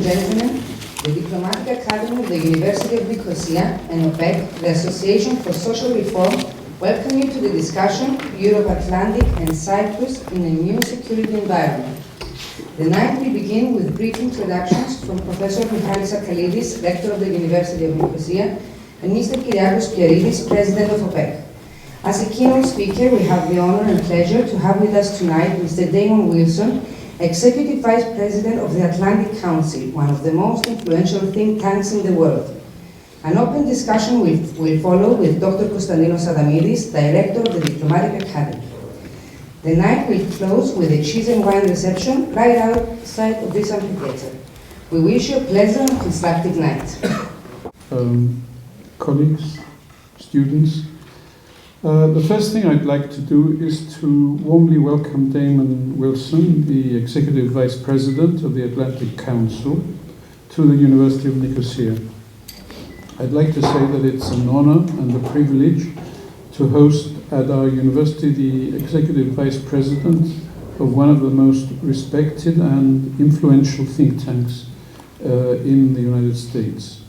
gentlemen, the Diplomatic Academy of the University of Nicosia and OPEC, the Association for Social Reform, welcome you to the discussion Europe, Atlantic and Cyprus in a New Security Environment. The night will begin with brief introductions from Professor Michalis Arkalidis, Rector of the University of Nicosia, and Mr. Kyriakos Pieridis, President of OPEC. As a keynote speaker, we have the honor and pleasure to have with us tonight Mr. Damon Wilson, Executive Vice President of the Atlantic Council, one of the most influential think tanks in the world. An open discussion will follow with Dr. Konstantinos Adamidis, Director of the Diplomatic Academy. The night will close with a cheese and wine reception right outside of this amphitheater. We wish you a pleasant and constructive night. Colleagues, students, the first thing I'd like to do is to warmly welcome Damon Wilson, the Executive Vice President of the Atlantic Council, to the University of Nicosia. I'd like to say that it's an honor and a privilege to host at our university the Executive Vice President of one of the most respected and influential think tanks in the United States.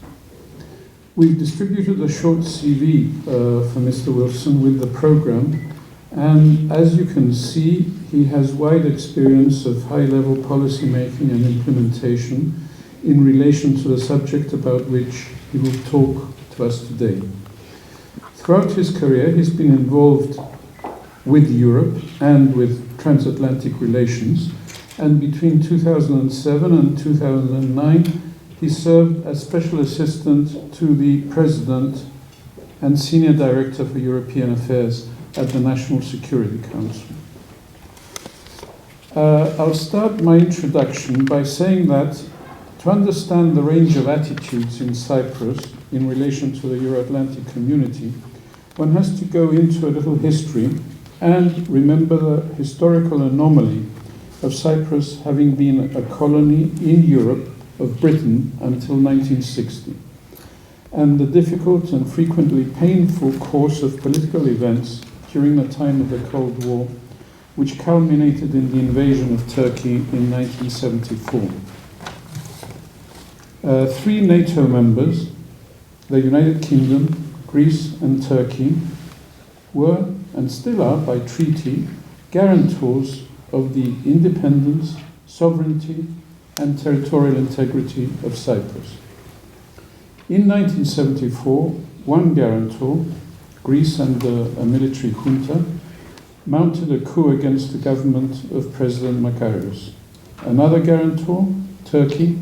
We've distributed a short CV for Mr. Wilson with the program, and as you can see, he has wide experience of high-level policy making and implementation in relation to the subject about which he will talk to us today. Throughout his career, he's been involved with Europe and with transatlantic relations, and between 2007 and 2009, he served as Special Assistant to the President and Senior Director for European Affairs at the National Security Council. I'll start my introduction by saying that to understand the range of attitudes in Cyprus in relation to the Euro-Atlantic community, one has to go into a little history and remember the historical anomaly of Cyprus having been a colony in Europe of Britain until 1960, and the difficult and frequently painful course of political events during the time of the Cold War, which culminated in the invasion of Turkey in 1974. Three NATO members, the United Kingdom, Greece and Turkey, were and still are by treaty guarantors of the independence, sovereignty and territorial integrity of Cyprus. In 1974, one guarantor, Greece under a military junta, mounted a coup against the government of President Makarios. Another guarantor, Turkey,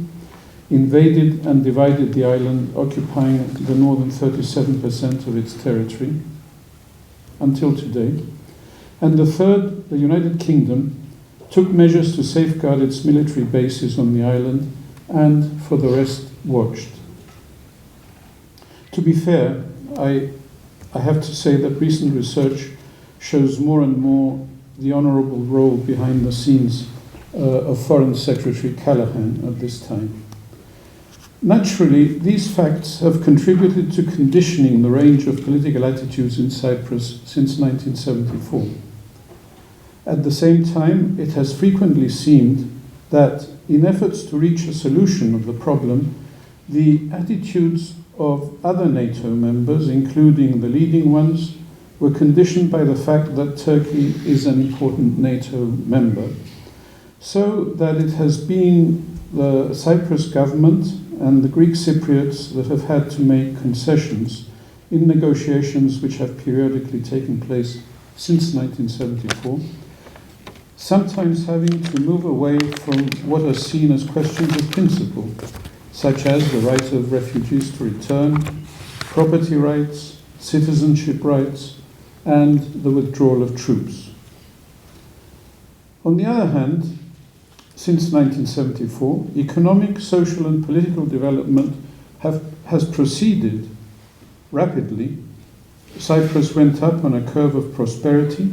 invaded and divided the island, occupying the northern 37% of its territory until today. And the third, the United Kingdom, took measures to safeguard its military bases on the island and, for the rest, watched. To be fair, I have to say that recent research shows more and more the honourable role behind the scenes of Foreign Secretary Callaghan at this time. Naturally, these facts have contributed to conditioning the range of political attitudes in Cyprus since 1974. At the same time, it has frequently seemed that in efforts to reach a solution of the problem, the attitudes of other NATO members, including the leading ones, were conditioned by the fact that Turkey is an important NATO member, so that it has been the Cyprus government and the Greek Cypriots that have had to make concessions in negotiations which have periodically taken place since 1974, sometimes having to move away from what are seen as questions of principle, such as the right of refugees to return, property rights, citizenship rights, and the withdrawal of troops. On the other hand, since 1974, economic, social and political development has proceeded rapidly. Cyprus went up on a curve of prosperity,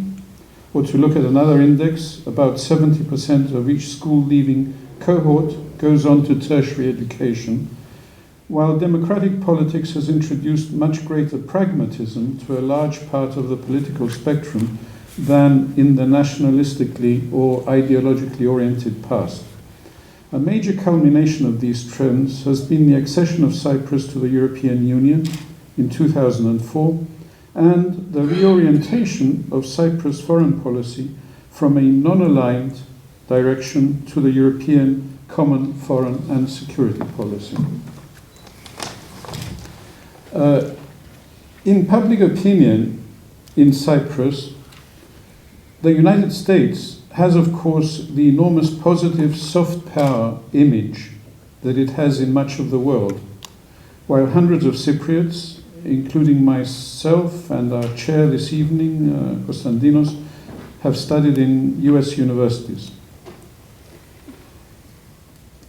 or to look at another index, about 70% of each school-leaving cohort goes on to tertiary education, while democratic politics has introduced much greater pragmatism to a large part of the political spectrum than in the nationalistically or ideologically oriented past. A major culmination of these trends has been the accession of Cyprus to the European Union in 2004 and the reorientation of Cyprus' foreign policy from a non-aligned direction to the European common foreign and security policy. In public opinion in Cyprus, the United States has, of course, the enormous positive soft power image that it has in much of the world, while hundreds of Cypriots, including myself and our chair this evening, Konstantinos, have studied in US universities.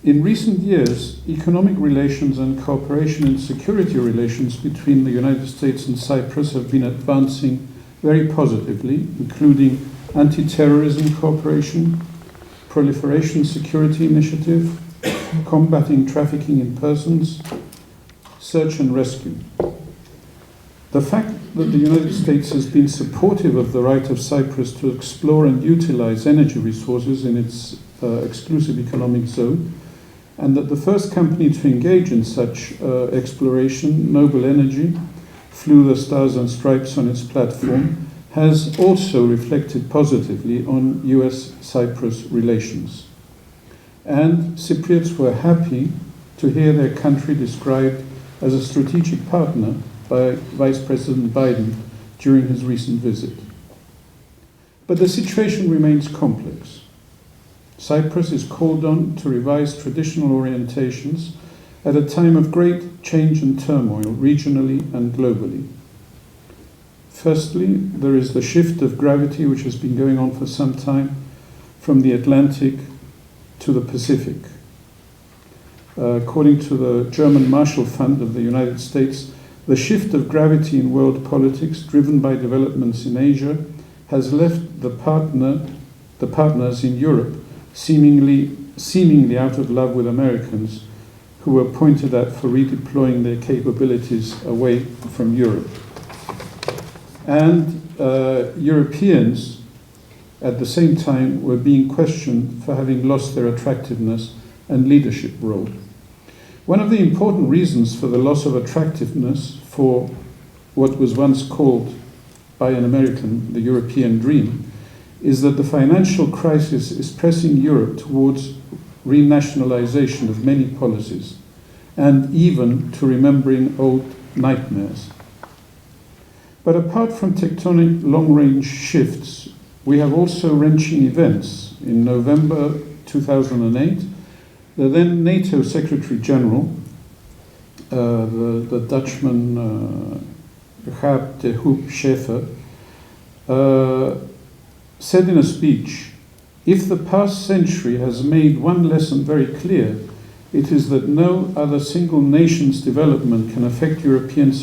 In recent years, economic relations and cooperation in security relations between the United States and Cyprus have been advancing very positively, including anti-terrorism cooperation, proliferation security initiative, combating trafficking in persons, search and rescue. The fact that the United States has been supportive of the right of Cyprus to explore and utilize energy resources in its exclusive economic zone, and that the first company to engage in such exploration, Noble Energy, flew the Stars and Stripes on its platform, has also reflected positively on US-Cyprus relations. And Cypriots were happy to hear their country described as a strategic partner by Vice President Biden during his recent visit. But the situation remains complex. Cyprus is called on to revise traditional orientations at a time of great change and turmoil regionally and globally. Firstly, there is the shift of gravity which has been going on for some time from the Atlantic to the Pacific. According to the German Marshall Fund of the United States, the shift of gravity in world politics, driven by developments in Asia, has left the partners in Europe seemingly out of love with Americans, who were pointed at for redeploying their capabilities away from Europe. And Europeans, at the same time, were being questioned for having lost their attractiveness and leadership role. One of the important reasons for the loss of attractiveness for what was once called by an American the European dream is that the financial crisis is pressing Europe towards renationalization of many policies and even to remembering old nightmares. But apart from tectonic long-range shifts, we have also wrenching events. In November 2008, the then NATO Secretary General, the Dutchman Jaap de Hoop Scheffer, said in a speech, "If the past century has made one lesson very clear, it is that no other single nation's development can affect European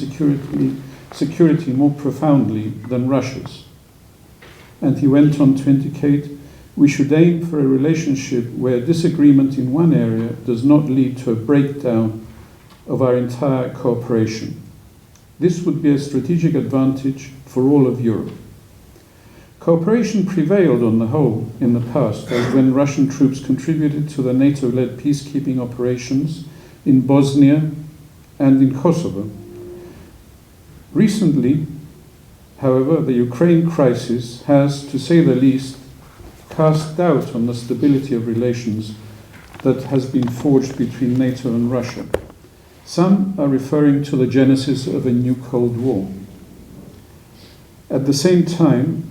security more profoundly than Russia's." And he went on to indicate, "We should aim for a relationship where disagreement in one area does not lead to a breakdown of our entire cooperation. This would be a strategic advantage for all of Europe." Cooperation prevailed on the whole in the past, as when Russian troops contributed to the NATO-led peacekeeping operations in Bosnia and in Kosovo. Recently, however, the Ukraine crisis has, to say the least, cast doubt on the stability of relations that has been forged between NATO and Russia. Some are referring to the genesis of a new Cold War. At the same time,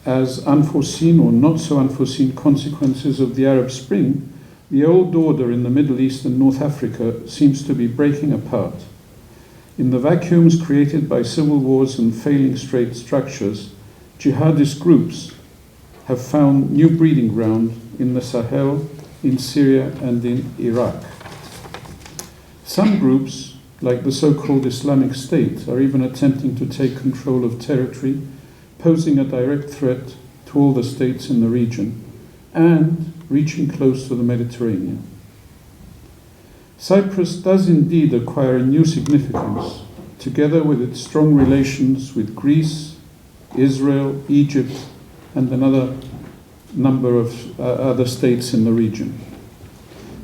as unforeseen or not so unforeseen consequences of the Arab Spring, the old order in the Middle East and North Africa seems to be breaking apart. In the vacuums created by civil wars and failing state structures, jihadist groups have found new breeding ground in the Sahel, in Syria and in Iraq. Some groups, like the so-called Islamic State, are even attempting to take control of territory, posing a direct threat to all the states in the region and reaching close to the Mediterranean. Cyprus does indeed acquire a new significance, together with its strong relations with Greece, Israel, Egypt, and another number of other states in the region.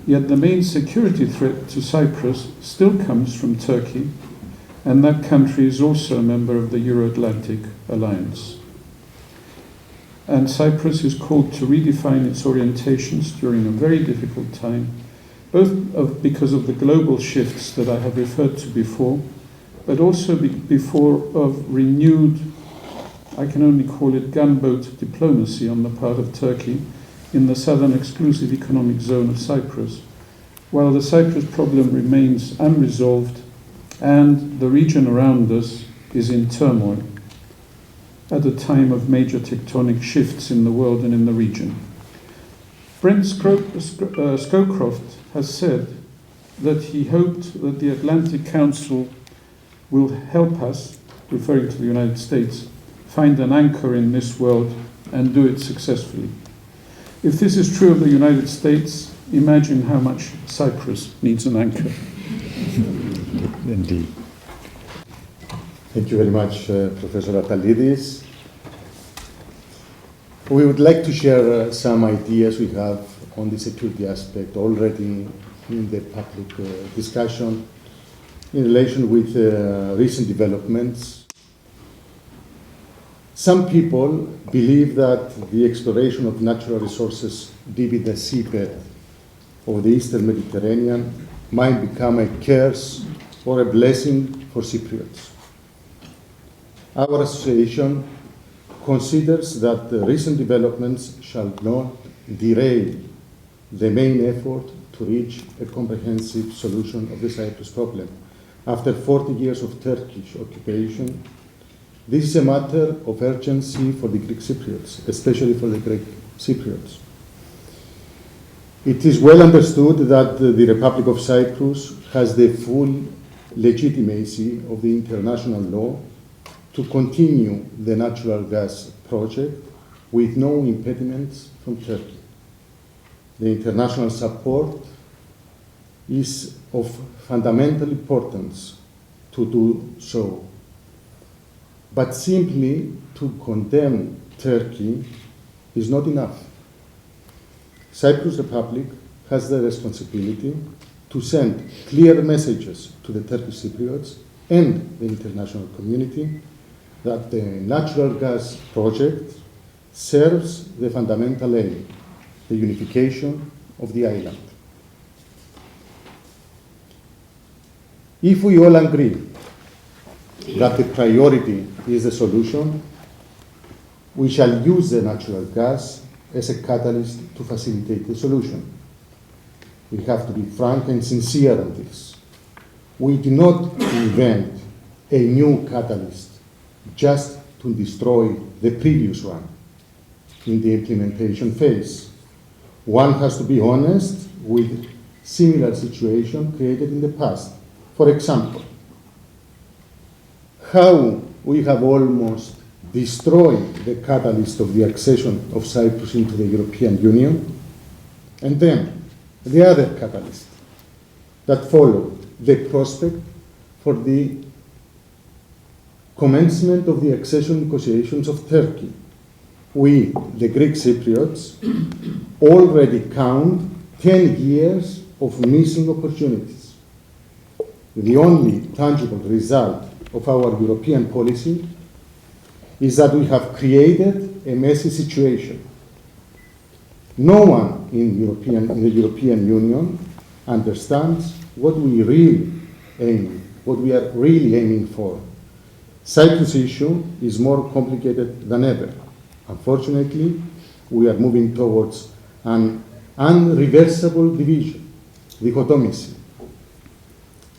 Yet the main security threat to Cyprus still comes from Turkey, and that country is also a member of the Euro-Atlantic Alliance. And Cyprus is called to redefine its orientations during a very difficult time, both because of the global shifts that I have referred to before, but also before of renewed, I can only call it gunboat diplomacy on the part of Turkey in the southern exclusive economic zone of Cyprus, while the Cyprus problem remains unresolved and the region around us is in turmoil at a time of major tectonic shifts in the world and in the region. Brent Scowcroft has said that he hoped that the Atlantic Council will help us, referring to the United States, find an anchor in this world and do it successfully. If this is true of the United States, imagine how much Cyprus needs an anchor. Indeed. Thank you very much, Professor Atalidis. We would like to share some ideas we have on the security aspect already in the public discussion in relation with recent developments. Some people believe that the exploration of natural resources deep in the seabed of the Eastern Mediterranean might become a curse or a blessing for Cypriots. Our association considers that the recent developments shall not derail the main effort to reach a comprehensive solution of the Cyprus problem. After 40 years of Turkish occupation, this is a matter of urgency for the Greek Cypriots, especially for the Greek Cypriots. It is well understood that the Republic of Cyprus has the full legitimacy of the international law to continue the natural gas project with no impediments from Turkey. The international support is of fundamental importance to do so. But simply to condemn Turkey is not enough. Cyprus Republic has the responsibility to send clear messages to the Turkish Cypriots and the international community that the natural gas project serves the fundamental aim, the unification of the island. If we all agree that the priority is the solution, we shall use the natural gas as a catalyst to facilitate the solution. We have to be frank and sincere on this. We do not invent a new catalyst just to destroy the previous one in the implementation phase. One has to be honest with similar situation created in the past. For example, how we have almost destroyed the catalyst of the accession of Cyprus into the European Union, and then the other catalyst that followed, the prospect for the commencement of the accession negotiations of Turkey. We, the Greek Cypriots, already count 10 years of missing opportunities. The only tangible result of our European policy is that we have created a messy situation. No one in the European Union understands what we are really aiming for. Cyprus issue is more complicated than ever. Unfortunately, we are moving towards an unreversible division, dichotomy.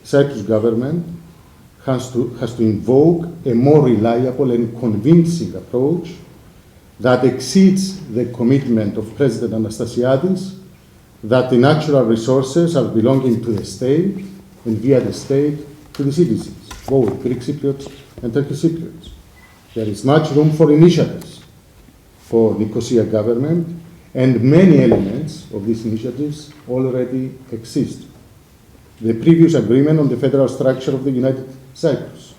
Cyprus government has to invoke a more reliable and convincing approach that exceeds the commitment of President Anastasiadis that the natural resources are belonging to the state and via the state to the citizens, both Greek Cypriots and Turkish Cypriots. There is much room for initiatives for Nicosia government, and many elements of these initiatives already exist. The previous agreement on the federal structure of the United Cyprus,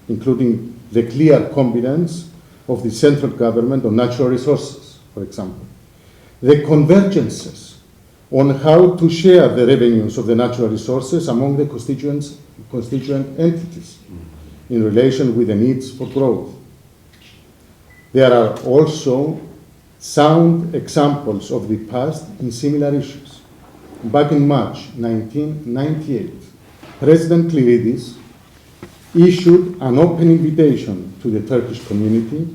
including the clear competence of the central government on natural resources, for example, the convergences on how to share the revenues of the natural resources among the constituent entities in relation with the needs for growth. There are also sound examples of the past in similar issues. Back in March 1998, President Klivridis issued an open invitation to the Turkish community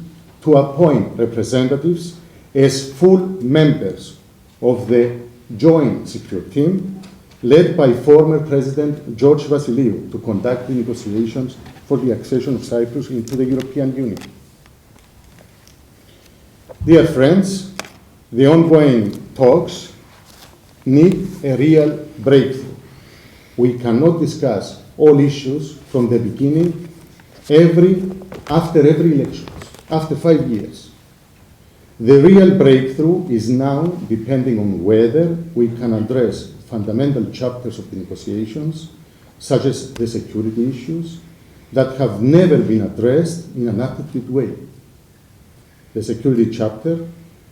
to appoint representatives as full members of the joint Cypriot team led by former President George Vasiliou to conduct the negotiations for the accession of Cyprus into the European Union. Dear friends, the ongoing talks need a real breakthrough. We cannot discuss all issues from the beginning after every election, after 5 years. The real breakthrough is now depending on whether we can address fundamental chapters of the negotiations, such as the security issues, that have never been addressed in an adequate way. The security chapter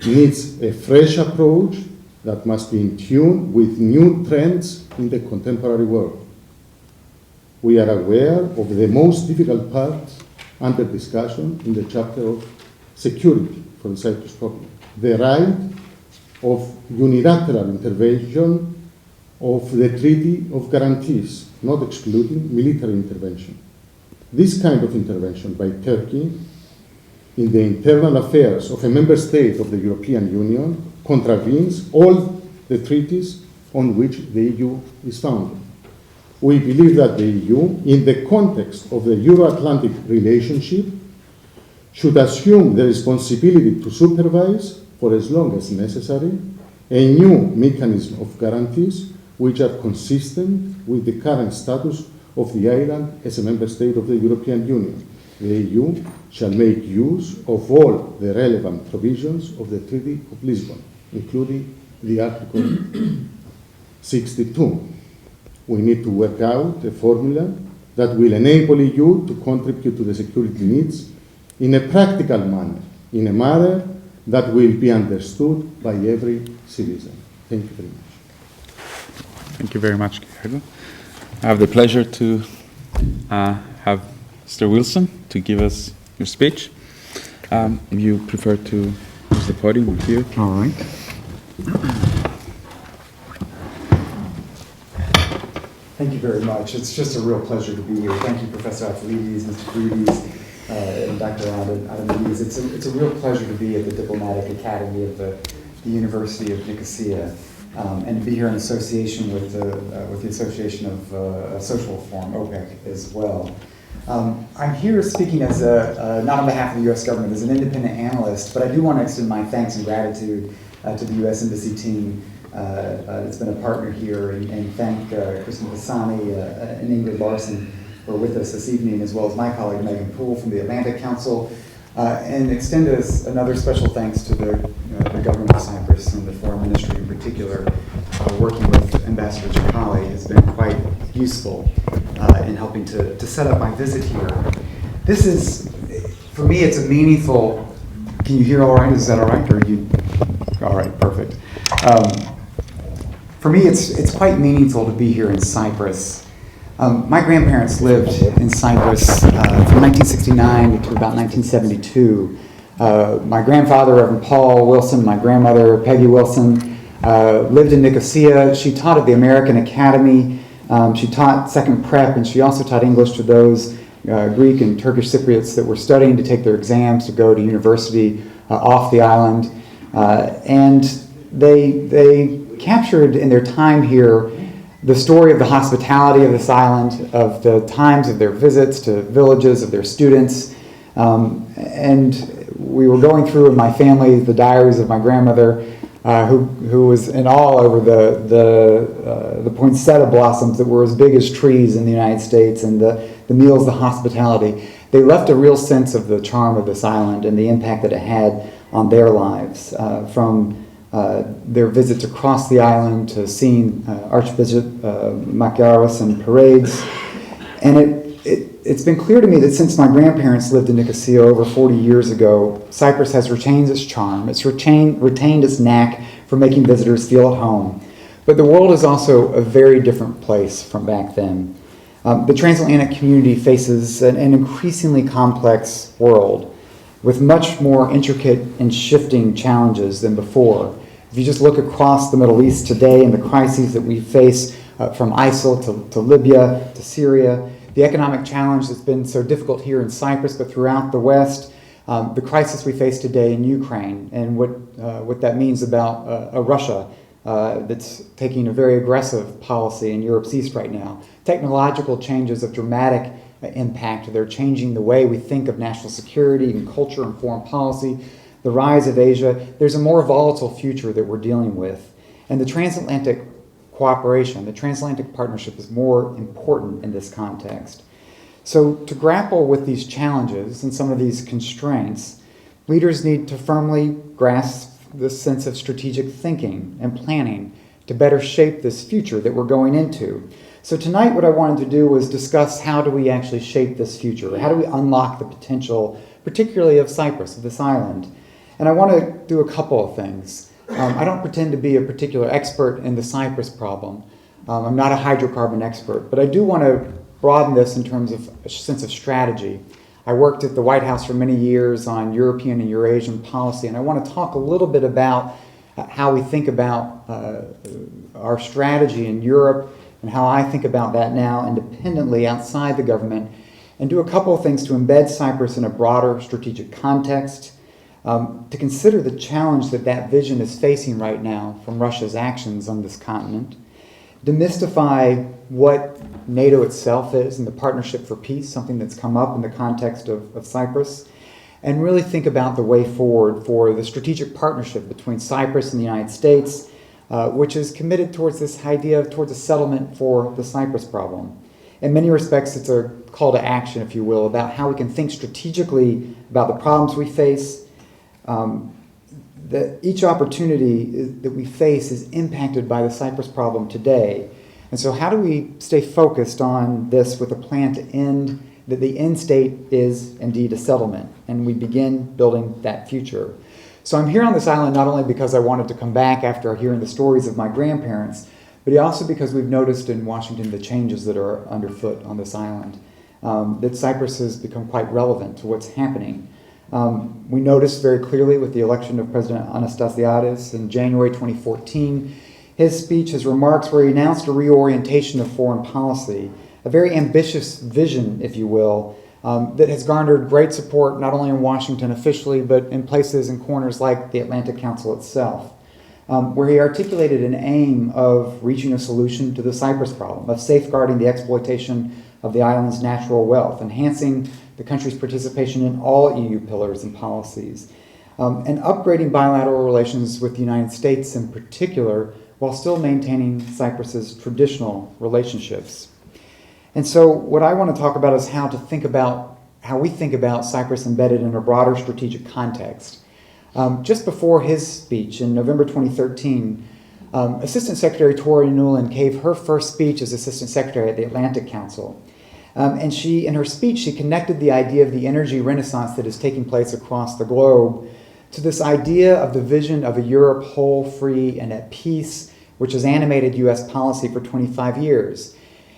needs a fresh approach that must be in tune with new trends in the contemporary world. We are aware of the most difficult part under discussion in the chapter of security for the Cyprus problem, the right of unilateral intervention of the Treaty of Guarantees, not excluding military intervention. This kind of intervention by Turkey in the internal affairs of a member state of the European Union contravenes all the treaties on which the EU is founded. We believe that the EU, in the context of the Euro-Atlantic relationship, should assume the responsibility to supervise, for as long as necessary, a new mechanism of guarantees which are consistent with the current status of the island as a member state of the European Union. The EU shall make use of all the relevant provisions of the Treaty of Lisbon, including the Article 62. We need to work out a formula that will enable EU to contribute to the security needs in a practical manner, in a manner that will be understood by every citizen. Thank you very much. Thank you very much, Gerardo. I have the pleasure to have Mr. Wilson to give us your speech. If you prefer to use the podium, we're here. All right. Thank you very much. It's just a real pleasure to be here. Thank you, Professor Aphilides, Mr. Klivridis, and Dr. Adamides. It's a real pleasure to be at the Diplomatic Academy of the University of Nicosia, and to be here in association with the Association of Social Reform, OPEC, as well. I'm here speaking as not on behalf of the U.S. government, as an independent analyst, but I do want to extend my thanks and gratitude to the U.S. Embassy team that's been a partner here, and thank Kristen Pisani and Ingrid Larson who are with us this evening, as well as my colleague Megan Poole from the Atlantic Council, and extend another special thanks to the government of Cyprus and the Foreign Ministry in particular. Working with Ambassador Chakali has been quite useful in helping to set up my visit here. This is, for me, it's a meaningful. Can you hear all right? Is that all right? Or are you? All right, perfect. For me, it's quite meaningful to be here in Cyprus. My grandparents lived in Cyprus from 1969 to about 1972. My grandfather, Reverend Paul Wilson, my grandmother, Peggy Wilson, lived in Nicosia. She taught at the American Academy. She taught second prep, and she also taught English to those Greek and Turkish Cypriots that were studying to take their exams to go to university off the island. And they captured in their time here the story of the hospitality of this island, of the times of their visits to villages, of their students. And we were going through in my family the diaries of my grandmother, who was in awe over the poinsettia blossoms that were as big as trees in the United States, and the meals, the hospitality. They left a real sense of the charm of this island and the impact that it had on their lives, from their visits across the island to seeing Archbishop Macaris and parades. And it's been clear to me that since my grandparents lived in Nicosia over 40 years ago, Cyprus has retained its charm. It's retained its knack for making visitors feel at home. But the world is also a very different place from back then. The transatlantic community faces an increasingly complex world with much more intricate and shifting challenges than before. If you just look across the Middle East today and the crises that we face from ISIL to Libya to Syria, the economic challenge that's been so difficult here in Cyprus but throughout the West, the crisis we face today in Ukraine, and what that means about a Russia that's taking a very aggressive policy in Europe's east right now. Technological changes of dramatic impact. They're changing the way we think of national security and culture and foreign policy. The rise of Asia. There's a more volatile future that we're dealing with. And the transatlantic cooperation, the transatlantic partnership is more important in this context. So to grapple with these challenges and some of these constraints, leaders need to firmly grasp this sense of strategic thinking and planning to better shape this future that we're going into. So tonight what I wanted to do was discuss how do we actually shape this future? How do we unlock the potential, particularly of Cyprus, of this island? And I want to do a couple of things. I don't pretend to be a particular expert in the Cyprus problem. I'm not a hydrocarbon expert, but I do want to broaden this in terms of a sense of strategy. I worked at the White House for many years on European and Eurasian policy, and I want to talk a little bit about how we think about our strategy in Europe and how I think about that now independently outside the government, and do a couple of things to embed Cyprus in a broader strategic context, to consider the challenge that vision is facing right now from Russia's actions on this continent, demystify what NATO itself is and the Partnership for Peace, something that's come up in the context of Cyprus, and really think about the way forward for the strategic partnership between Cyprus and the United States, which is committed towards this idea, towards a settlement for the Cyprus problem. In many respects, it's a call to action, if you will, about how we can think strategically about the problems we face. That each opportunity that we face is impacted by the Cyprus problem today. And so how do we stay focused on this with a plan to end, that the end state is indeed a settlement, and we begin building that future. So I'm here on this island not only because I wanted to come back after hearing the stories of my grandparents, but also because we've noticed in Washington the changes that are underfoot on this island, that Cyprus has become quite relevant to what's happening. We noticed very clearly with the election of President Anastasiades in January 2014, his speech, his remarks where he announced a reorientation of foreign policy, a very ambitious vision, if you will, that has garnered great support not only in Washington officially, but in places and corners like the Atlantic Council itself, where he articulated an aim of reaching a solution to the Cyprus problem, of safeguarding the exploitation of the island's natural wealth, enhancing the country's participation in all EU pillars and policies, and upgrading bilateral relations with the United States in particular, while still maintaining Cyprus's traditional relationships. And so what I want to talk about is how we think about Cyprus embedded in a broader strategic context. Just before his speech in November 2013, Assistant Secretary Tori Newland gave her first speech as Assistant Secretary at the Atlantic Council. And in her speech, she connected the idea of the energy renaissance that is taking place across the globe to this idea of the vision of a Europe whole, free, and at peace, which has animated U.S. policy for 25 years.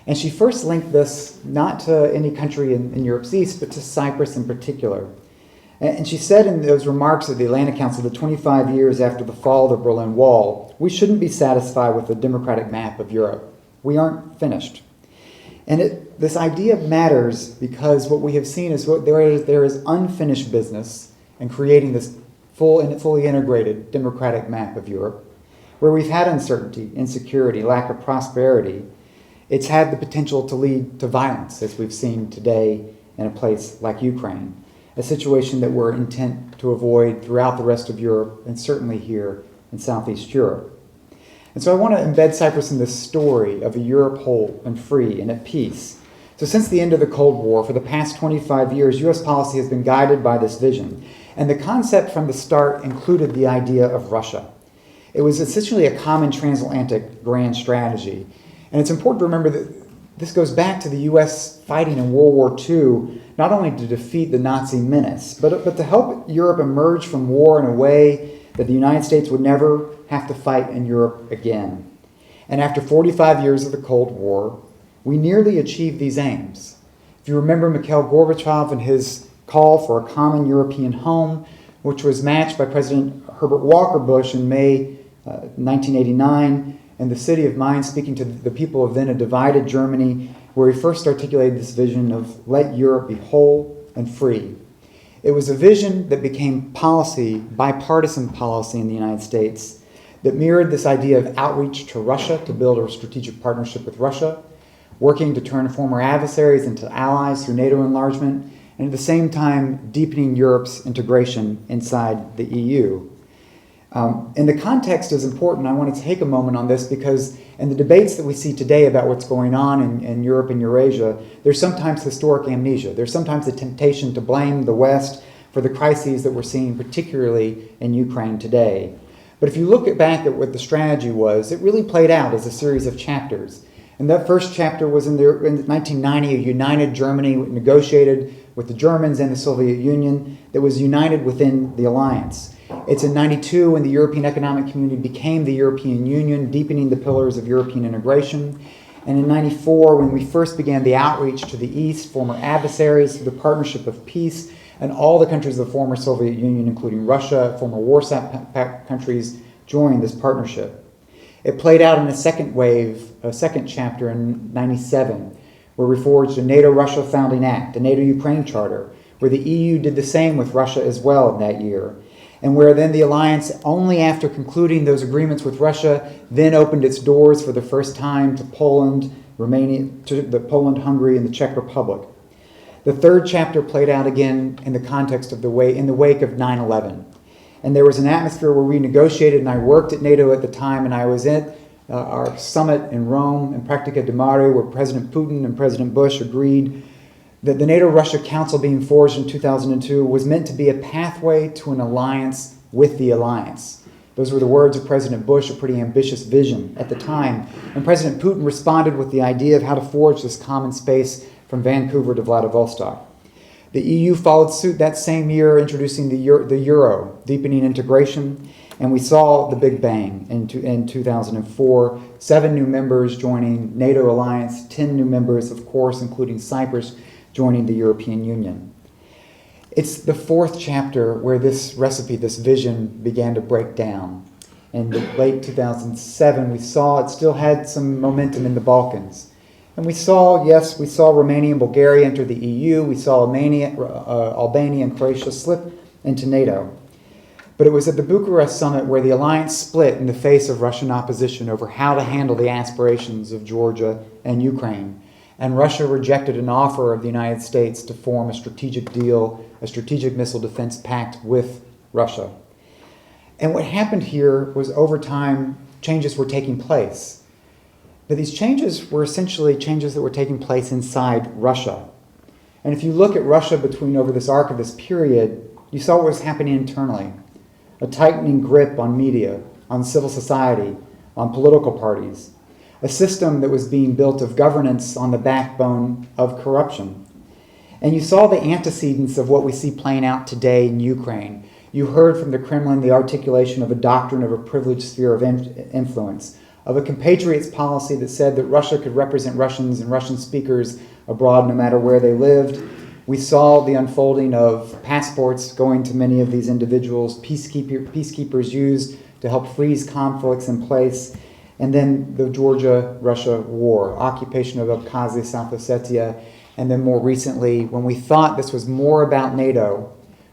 And she first linked this not to any country in Europe's east, but to Cyprus in particular. And she said in those remarks at the Atlantic Council that 25 years after the fall of the Berlin Wall, we shouldn't be satisfied with the democratic map of Europe. We aren't finished. And this idea matters because what we have seen is there is unfinished business in creating this fully integrated democratic map of Europe, where we've had uncertainty, insecurity, lack of prosperity. It's had the potential to lead to violence, as we've seen today in a place like Ukraine, a situation that we're intent to avoid throughout the rest of Europe and certainly here in Southeast Europe. And so I want to embed Cyprus in this story of a Europe whole and free and at peace. So since the end of the Cold War, for the past 25 years, U.S. policy has been guided by this vision. And the concept from the start included the idea of Russia. It was essentially a common transatlantic grand strategy. And it's important to remember that this goes back to the U.S. fighting in World War II, not only to defeat the Nazi menace, but to help Europe emerge from war in a way that the United States would never have to fight in Europe again. And after 45 years of the Cold War, we nearly achieved these aims. If you remember Mikhail Gorbachev and his call for a common European home, which was matched by President Herbert Walker Bush in May 1989, and the city of Mainz speaking to the people of then a divided Germany, where he first articulated this vision of let Europe be whole and free. It was a vision that became policy, bipartisan policy in the United States, that mirrored this idea of outreach to Russia to build a strategic partnership with Russia, working to turn former adversaries into allies through NATO enlargement, and at the same time deepening Europe's integration inside the EU. And the context is important. I want to take a moment on this because in the debates that we see today about what's going on in Europe and Eurasia, there's sometimes historic amnesia. There's sometimes a temptation to blame the West for the crises that we're seeing, particularly in Ukraine today. But if you look back at what the strategy was, it really played out as a series of chapters. And that first chapter was in 1990, a united Germany negotiated with the Germans and the Soviet Union that was united within the alliance. It's in 92 when the European Economic Community became the European Union, deepening the pillars of European integration. And in 94, when we first began the outreach to the East, former adversaries, through the Partnership of Peace, and all the countries of the former Soviet Union, including Russia, former Warsaw Pact countries, joined this partnership. It played out in a second wave, a second chapter in 97, where we forged a NATO-Russia Founding Act, the NATO-Ukraine Charter, where the EU did the same with Russia as well that year, and where then the alliance, only after concluding those agreements with Russia, then opened its doors for the first time to Poland, Romania, to Poland, Hungary, and the Czech Republic. The third chapter played out again in the context of in the wake of 9/11. And there was an atmosphere where we negotiated, and I worked at NATO at the time, and I was at our summit in Rome, in Practica di Mare, where President Putin and President Bush agreed that the NATO-Russia Council being forged in 2002 was meant to be a pathway to an alliance with the alliance. Those were the words of President Bush, a pretty ambitious vision at the time. And President Putin responded with the idea of how to forge this common space from Vancouver to Vladivostok. The EU followed suit that same year, introducing the euro, deepening integration, and we saw the Big Bang in 2004. 7 new members joining NATO alliance, 10 new members, of course, including Cyprus, joining the European Union. It's the fourth chapter where this recipe, this vision, began to break down. In the late 2007, we saw it still had some momentum in the Balkans. And we saw Romania and Bulgaria enter the EU. We saw Albania and Croatia slip into NATO. But it was at the Bucharest summit where the alliance split in the face of Russian opposition over how to handle the aspirations of Georgia and Ukraine. And Russia rejected an offer of the United States to form a strategic deal, a strategic missile defense pact with Russia. And what happened here was over time, changes were taking place. But these changes were essentially changes that were taking place inside Russia. And if you look at Russia over this arc of this period, you saw what was happening internally. A tightening grip on media, on civil society, on political parties. A system that was being built of governance on the backbone of corruption. And you saw the antecedents of what we see playing out today in Ukraine. You heard from the Kremlin the articulation of a doctrine of a privileged sphere of influence, of a compatriots policy that said that Russia could represent Russians and Russian speakers abroad no matter where they lived. We saw the unfolding of passports going to many of these individuals, peacekeepers used to help freeze conflicts in place. And then the Georgia-Russia war, occupation of Abkhazia, South Ossetia, and then more recently, when we thought this was more about NATO,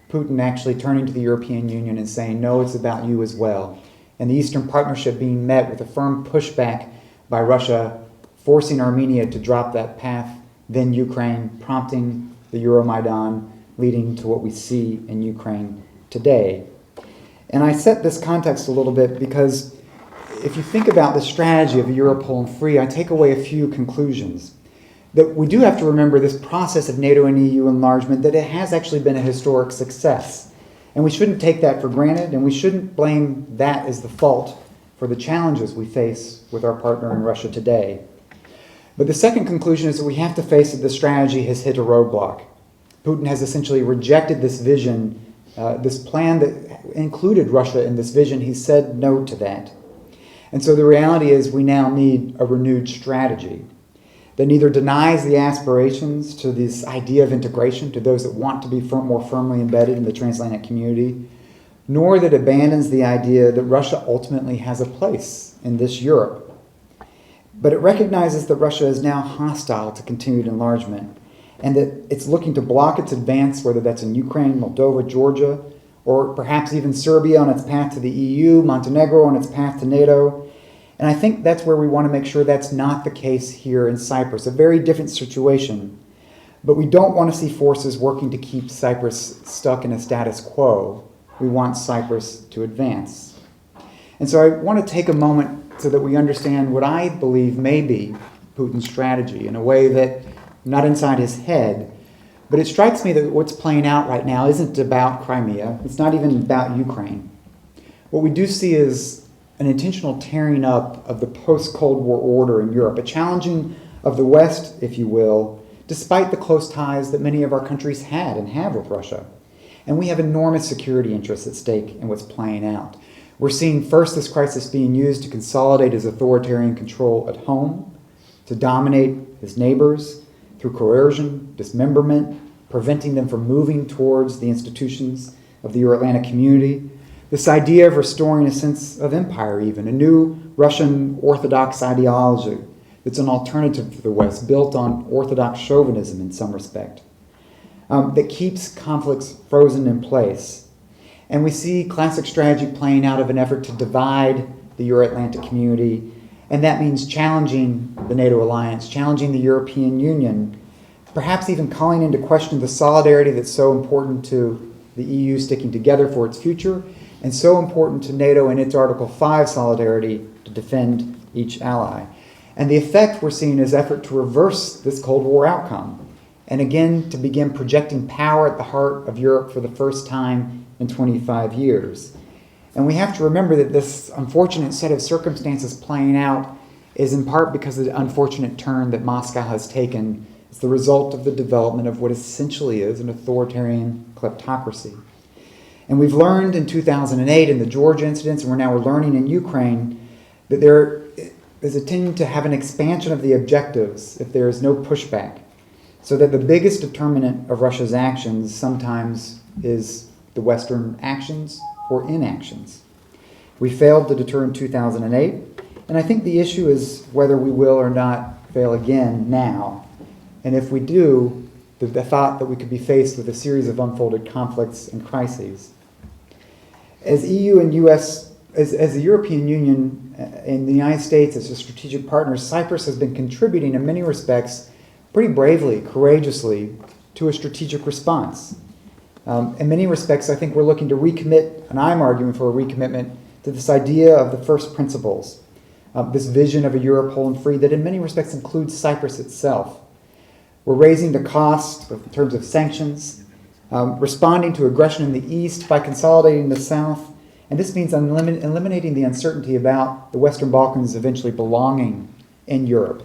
Putin actually turning to the European Union and saying, no, it's about you as well. And the Eastern Partnership being met with a firm pushback by Russia, forcing Armenia to drop that path, then Ukraine, prompting the Euromaidan, leading to what we see in Ukraine today. And I set this context a little bit because if you think about the strategy of Europe whole and free, I take away a few conclusions. That we do have to remember this process of NATO and EU enlargement, that it has actually been a historic success. And we shouldn't take that for granted, and we shouldn't blame that as the fault for the challenges we face with our partner in Russia today. But the second conclusion is that we have to face that the strategy has hit a roadblock. Putin has essentially rejected this vision This plan that included Russia in this vision, he said no to that. And so the reality is we now need a renewed strategy that neither denies the aspirations to this idea of integration to those that want to be more firmly embedded in the transatlantic community, nor that abandons the idea that Russia ultimately has a place in this Europe. But it recognizes that Russia is now hostile to continued enlargement and that it's looking to block its advance, whether that's in Ukraine, Moldova, Georgia, or perhaps even Serbia on its path to the EU, Montenegro on its path to NATO. And I think that's where we want to make sure that's not the case here in Cyprus, a very different situation. But we don't want to see forces working to keep Cyprus stuck in a status quo. We want Cyprus to advance. And so I want to take a moment so that we understand what I believe may be Putin's strategy in a way that, not inside his head, but it strikes me that what's playing out right now isn't about Crimea. It's not even about Ukraine. What we do see is an intentional tearing up of the post-Cold War order in Europe, a challenging of the West, if you will, despite the close ties that many of our countries had and have with Russia. And we have enormous security interests at stake in what's playing out. We're seeing first this crisis being used to consolidate his authoritarian control at home, to dominate his neighbors through coercion, dismemberment, preventing them from moving towards the institutions of the Euro-Atlantic community. This idea of restoring a sense of empire even, a new Russian Orthodox ideology that's an alternative to the West, built on Orthodox chauvinism in some respect, that keeps conflicts frozen in place. And we see classic strategy playing out of an effort to divide the Euro-Atlantic community, and that means challenging the NATO alliance, challenging the European Union, perhaps even calling into question the solidarity that's so important to the EU sticking together for its future, and so important to NATO in its Article 5 solidarity to defend each ally. And the effect we're seeing is effort to reverse this Cold War outcome, and again to begin projecting power at the heart of Europe for the first time in 25 years. And we have to remember that this unfortunate set of circumstances playing out is in part because of the unfortunate turn that Moscow has taken as the result of the development of what essentially is an authoritarian kleptocracy. And we've learned in 2008 in the Georgia incidents, and we're learning in Ukraine, that there is a tendency to have an expansion of the objectives if there is no pushback, so that the biggest determinant of Russia's actions sometimes is the Western actions or inactions. We failed to deter in 2008, and I think the issue is whether we will or not fail again now. And if we do, the thought that we could be faced with a series of unfolded conflicts and crises. As EU and US, as the European Union and the United States as a strategic partner, Cyprus has been contributing in many respects pretty bravely, courageously, to a strategic response. In many respects, I think we're looking to recommit, and I'm arguing for a recommitment to this idea of the first principles, this vision of a Europe whole and free that in many respects includes Cyprus itself. We're raising the cost in terms of sanctions, responding to aggression in the East by consolidating the South, and this means eliminating the uncertainty about the Western Balkans eventually belonging in Europe,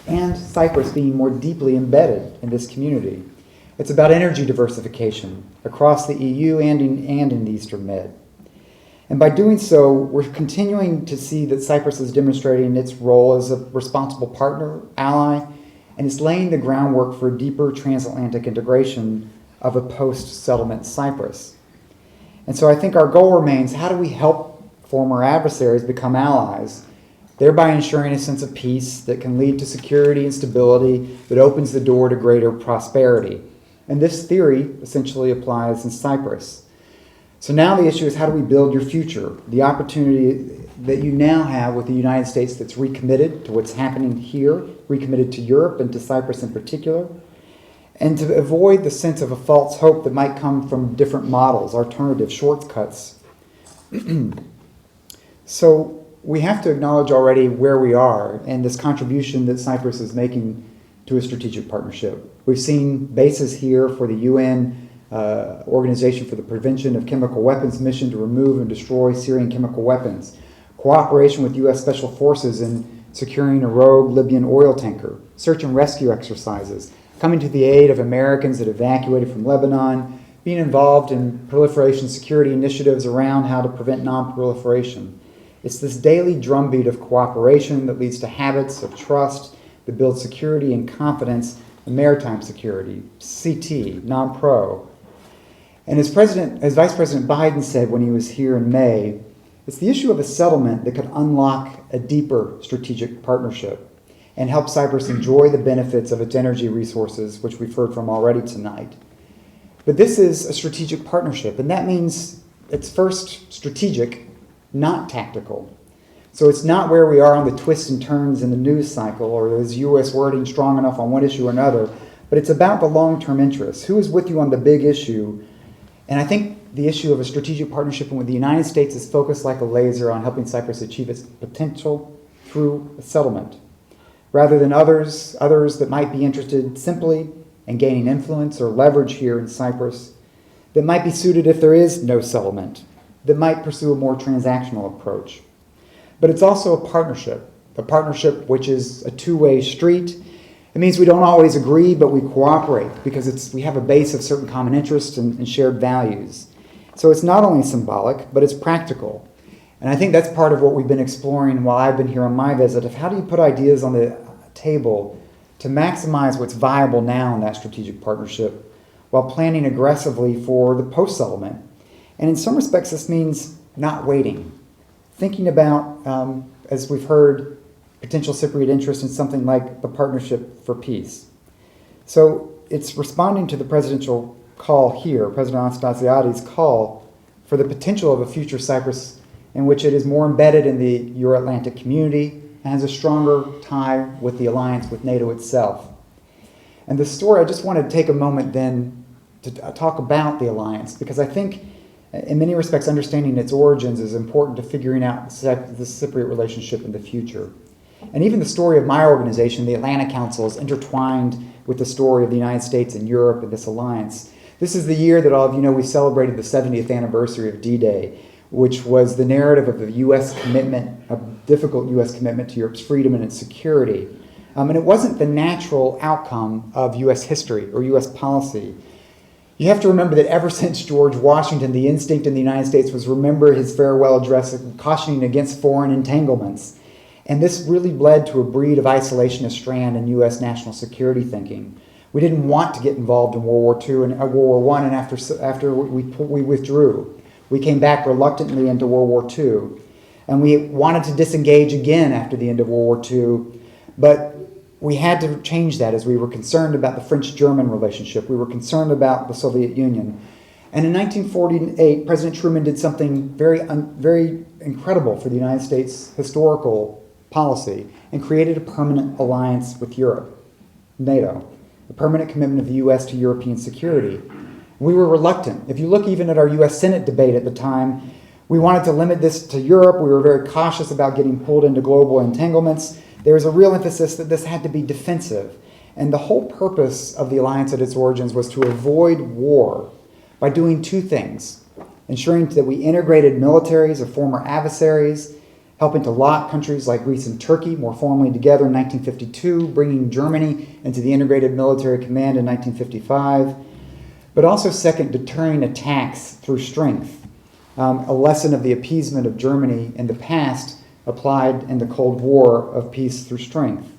and Cyprus being more deeply embedded in this community. It's about energy diversification across the EU and in the Eastern Med. And by doing so, we're continuing to see that Cyprus is demonstrating its role as a responsible partner, ally, and it's laying the groundwork for deeper transatlantic integration of a post-settlement Cyprus. And so I think our goal remains, how do we help former adversaries become allies, thereby ensuring a sense of peace that can lead to security and stability that opens the door to greater prosperity. And this theory essentially applies in Cyprus. So now the issue is, how do we build your future? The opportunity that you now have with the United States that's recommitted to what's happening here, recommitted to Europe and to Cyprus in particular, and to avoid the sense of a false hope that might come from different models, alternative shortcuts. So we have to acknowledge already where we are and this contribution that Cyprus is making to a strategic partnership. We've seen bases here for the UN Organization for the Prevention of Chemical Weapons mission to remove and destroy Syrian chemical weapons, cooperation with U.S. Special Forces in securing a rogue Libyan oil tanker, search and rescue exercises, coming to the aid of Americans that evacuated from Lebanon, being involved in proliferation security initiatives around how to prevent non-proliferation. It's this daily drumbeat of cooperation that leads to habits of trust that build security and confidence in maritime security, CT, non-pro. And as Vice President Biden said when he was here in May, it's the issue of a settlement that could unlock a deeper strategic partnership and help Cyprus enjoy the benefits of its energy resources, which we've heard from already tonight. But this is a strategic partnership, and that means it's first strategic, not tactical. So it's not where we are on the twists and turns in the news cycle, or is U.S. wording strong enough on one issue or another, but it's about the long-term interests. Who is with you on the big issue? And I think the issue of a strategic partnership with the United States is focused like a laser on helping Cyprus achieve its potential through a settlement, rather than others that might be interested simply in gaining influence or leverage here in Cyprus, that might be suited if there is no settlement, that might pursue a more transactional approach. But it's also a partnership which is a two-way street. It means we don't always agree, but we cooperate because we have a base of certain common interests and shared values. So it's not only symbolic, but it's practical. And I think that's part of what we've been exploring while I've been here on my visit, of how do you put ideas on the table to maximize what's viable now in that strategic partnership while planning aggressively for the post-settlement. And in some respects, this means not waiting. Thinking about, as we've heard, potential Cypriot interest in something like the Partnership for Peace. So it's responding to the presidential call here, President Anastasiades' call for the potential of a future Cyprus in which it is more embedded in the Euro-Atlantic community and has a stronger tie with the alliance with NATO itself. And the story, I just want to take a moment then to talk about the alliance, because I think in many respects understanding its origins is important to figuring out the Cypriot relationship in the future. And even the story of my organization, the Atlantic Council, is intertwined with the story of the United States and Europe and this alliance. This is the year that all of you know we celebrated the 70th anniversary of D-Day, which was the narrative of the U.S. commitment, a difficult U.S. commitment to Europe's freedom and its security. And it wasn't the natural outcome of U.S. history or U.S. policy. You have to remember that ever since George Washington, the instinct in the United States was remember his farewell address cautioning against foreign entanglements. And this really led to a breed of isolationist strand in U.S. national security thinking. We didn't want to get involved in World War II and World War I, and after we withdrew. We came back reluctantly into World War II, and we wanted to disengage again after the end of World War II, but we had to change that as we were concerned about the French-German relationship. We were concerned about the Soviet Union. And in 1948, President Truman did something very incredible for the United States historical policy and created a permanent alliance with Europe, NATO, a permanent commitment of the U.S. to European security. We were reluctant. If you look even at our U.S. Senate debate at the time, we wanted to limit this to Europe. We were very cautious about getting pulled into global entanglements. There was a real emphasis that this had to be defensive. And the whole purpose of the alliance at its origins was to avoid war by doing two things: ensuring that we integrated militaries of former adversaries, helping to lock countries like Greece and Turkey more formally together in 1952, bringing Germany into the integrated military command in 1955, but also, second, deterring attacks through strength, a lesson of the appeasement of Germany in the past applied in the Cold War of peace through strength.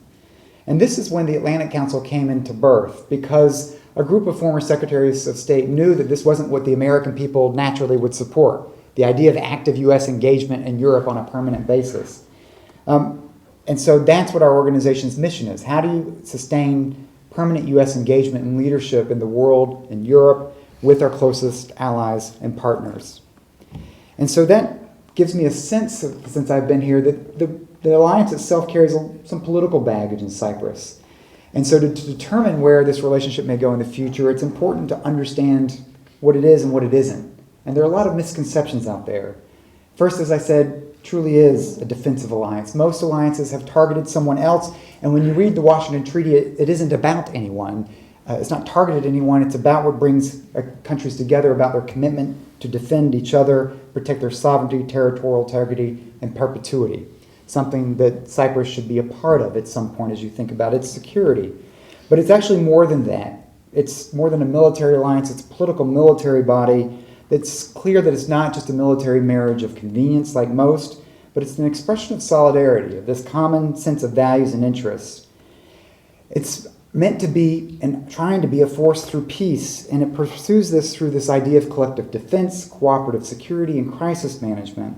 And this is when the Atlantic Council came into birth, because a group of former secretaries of state knew that this wasn't what the American people naturally would support, the idea of active U.S. engagement in Europe on a permanent basis. And so that's what our organization's mission is. How do you sustain permanent U.S. engagement and leadership in the world, in Europe, with our closest allies and partners? And so that gives me a sense, since I've been here, that the alliance itself carries some political baggage in Cyprus. And so to determine where this relationship may go in the future, it's important to understand what it is and what it isn't. And there are a lot of misconceptions out there. First, as I said, truly is a defensive alliance. Most alliances have targeted someone else, and when you read the Washington Treaty, it isn't about anyone. It's not targeted at anyone. It's about what brings countries together, about their commitment to defend each other, protect their sovereignty, territorial integrity, and perpetuity, something that Cyprus should be a part of at some point as you think about its security. But it's actually more than that. It's more than a military alliance, it's a political military body that's clear that it's not just a military marriage of convenience like most, but it's an expression of solidarity, of this common sense of values and interests. It's meant to be and trying to be a force through peace, and it pursues this through this idea of collective defense, cooperative security, and crisis management.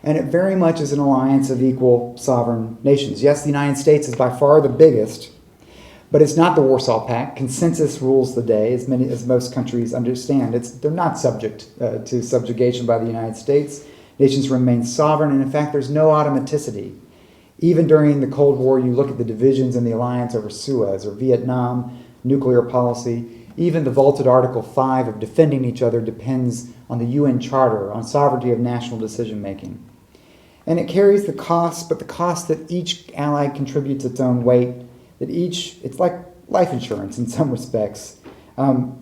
And it very much is an alliance of equal sovereign nations. Yes, the United States is by far the biggest, but it's not the Warsaw Pact. Consensus rules the day, as most countries understand. They're not subject to subjugation by the United States. Nations remain sovereign, and in fact, there's no automaticity. Even during the Cold War, you look at the divisions in the alliance over Suez or Vietnam, nuclear policy. Even the vaulted Article 5 of defending each other depends on the UN Charter, on sovereignty of national decision-making. And it carries the cost, but the cost that each ally contributes its own weight, it's like life insurance in some respects. And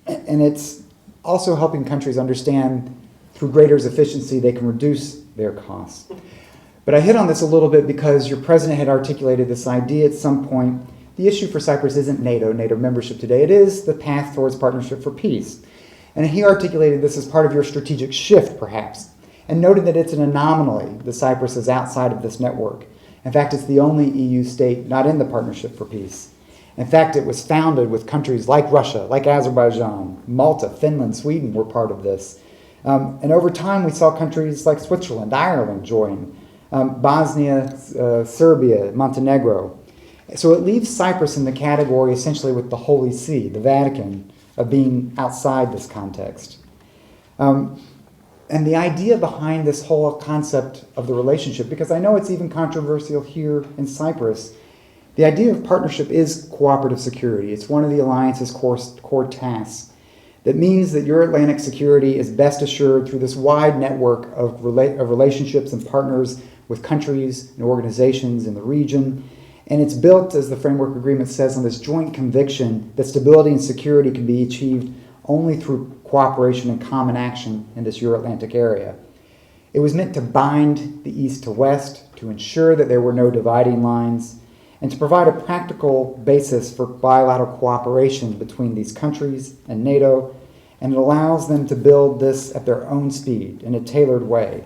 it's also helping countries understand through greater efficiency they can reduce their costs. But I hit on this a little bit because your president had articulated this idea at some point. The issue for Cyprus isn't NATO membership today. It is the path towards partnership for peace. And he articulated this as part of your strategic shift, perhaps, and noted that it's an anomaly that Cyprus is outside of this network. In fact, it's the only EU state not in the Partnership for Peace. In fact, it was founded with countries like Russia, like Azerbaijan, Malta, Finland, Sweden were part of this. And over time, we saw countries like Switzerland, Ireland join. Bosnia, Serbia, Montenegro. So it leaves Cyprus in the category essentially with the Holy See, the Vatican, of being outside this context. And the idea behind this whole concept of the relationship, because I know it's even controversial here in Cyprus, the idea of partnership is cooperative security. It's one of the alliance's core tasks. That means that Euro-Atlantic security is best assured through this wide network of relationships and partners with countries and organizations in the region. And it's built, as the framework agreement says, on this joint conviction that stability and security can be achieved only through cooperation and common action in this Euro-Atlantic area. It was meant to bind the East to West, to ensure that there were no dividing lines, and to provide a practical basis for bilateral cooperation between these countries and NATO, and it allows them to build this at their own speed in a tailored way.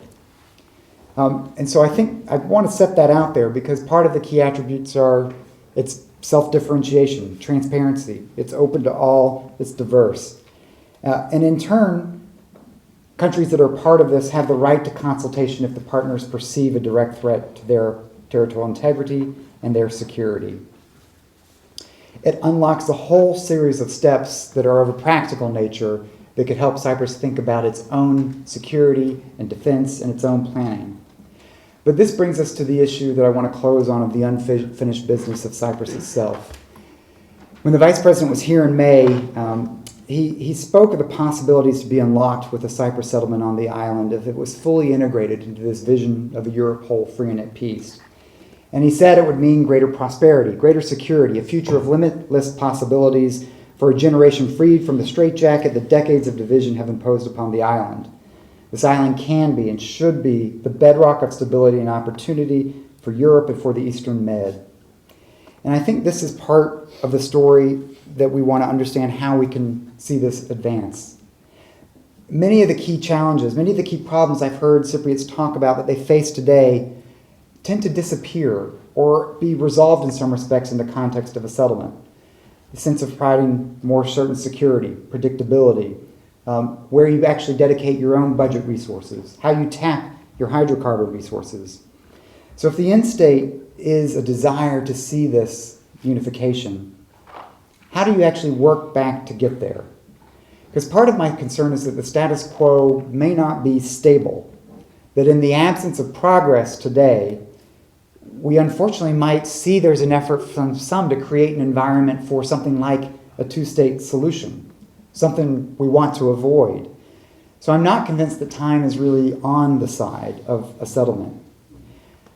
And so I think I want to set that out there because part of the key attributes are its self-differentiation, transparency, it's open to all, it's diverse. And in turn, countries that are part of this have the right to consultation if the partners perceive a direct threat to their territorial integrity and their security. It unlocks a whole series of steps that are of a practical nature that could help Cyprus think about its own security and defense and its own planning. But this brings us to the issue that I want to close on of the unfinished business of Cyprus itself. When the Vice President was here in May, he spoke of the possibilities to be unlocked with a Cyprus settlement on the island if it was fully integrated into this vision of a Europe whole, free and at peace. And he said it would mean greater prosperity, greater security, a future of limitless possibilities for a generation freed from the straitjacket that decades of division have imposed upon the island. This island can be and should be the bedrock of stability and opportunity for Europe and for the Eastern Med. And I think this is part of the story that we want to understand how we can see this advance. Many of the key challenges, many of the key problems I've heard Cypriots talk about that they face today tend to disappear or be resolved in some respects in the context of a settlement. The sense of providing more certain security, predictability, where you actually dedicate your own budget resources, how you tap your hydrocarbon resources. So if the end state is a desire to see this unification, how do you actually work back to get there? Because part of my concern is that the status quo may not be stable, that in the absence of progress today, we unfortunately might see there's an effort from some to create an environment for something like a two-state solution, something we want to avoid. So I'm not convinced that time is really on the side of a settlement.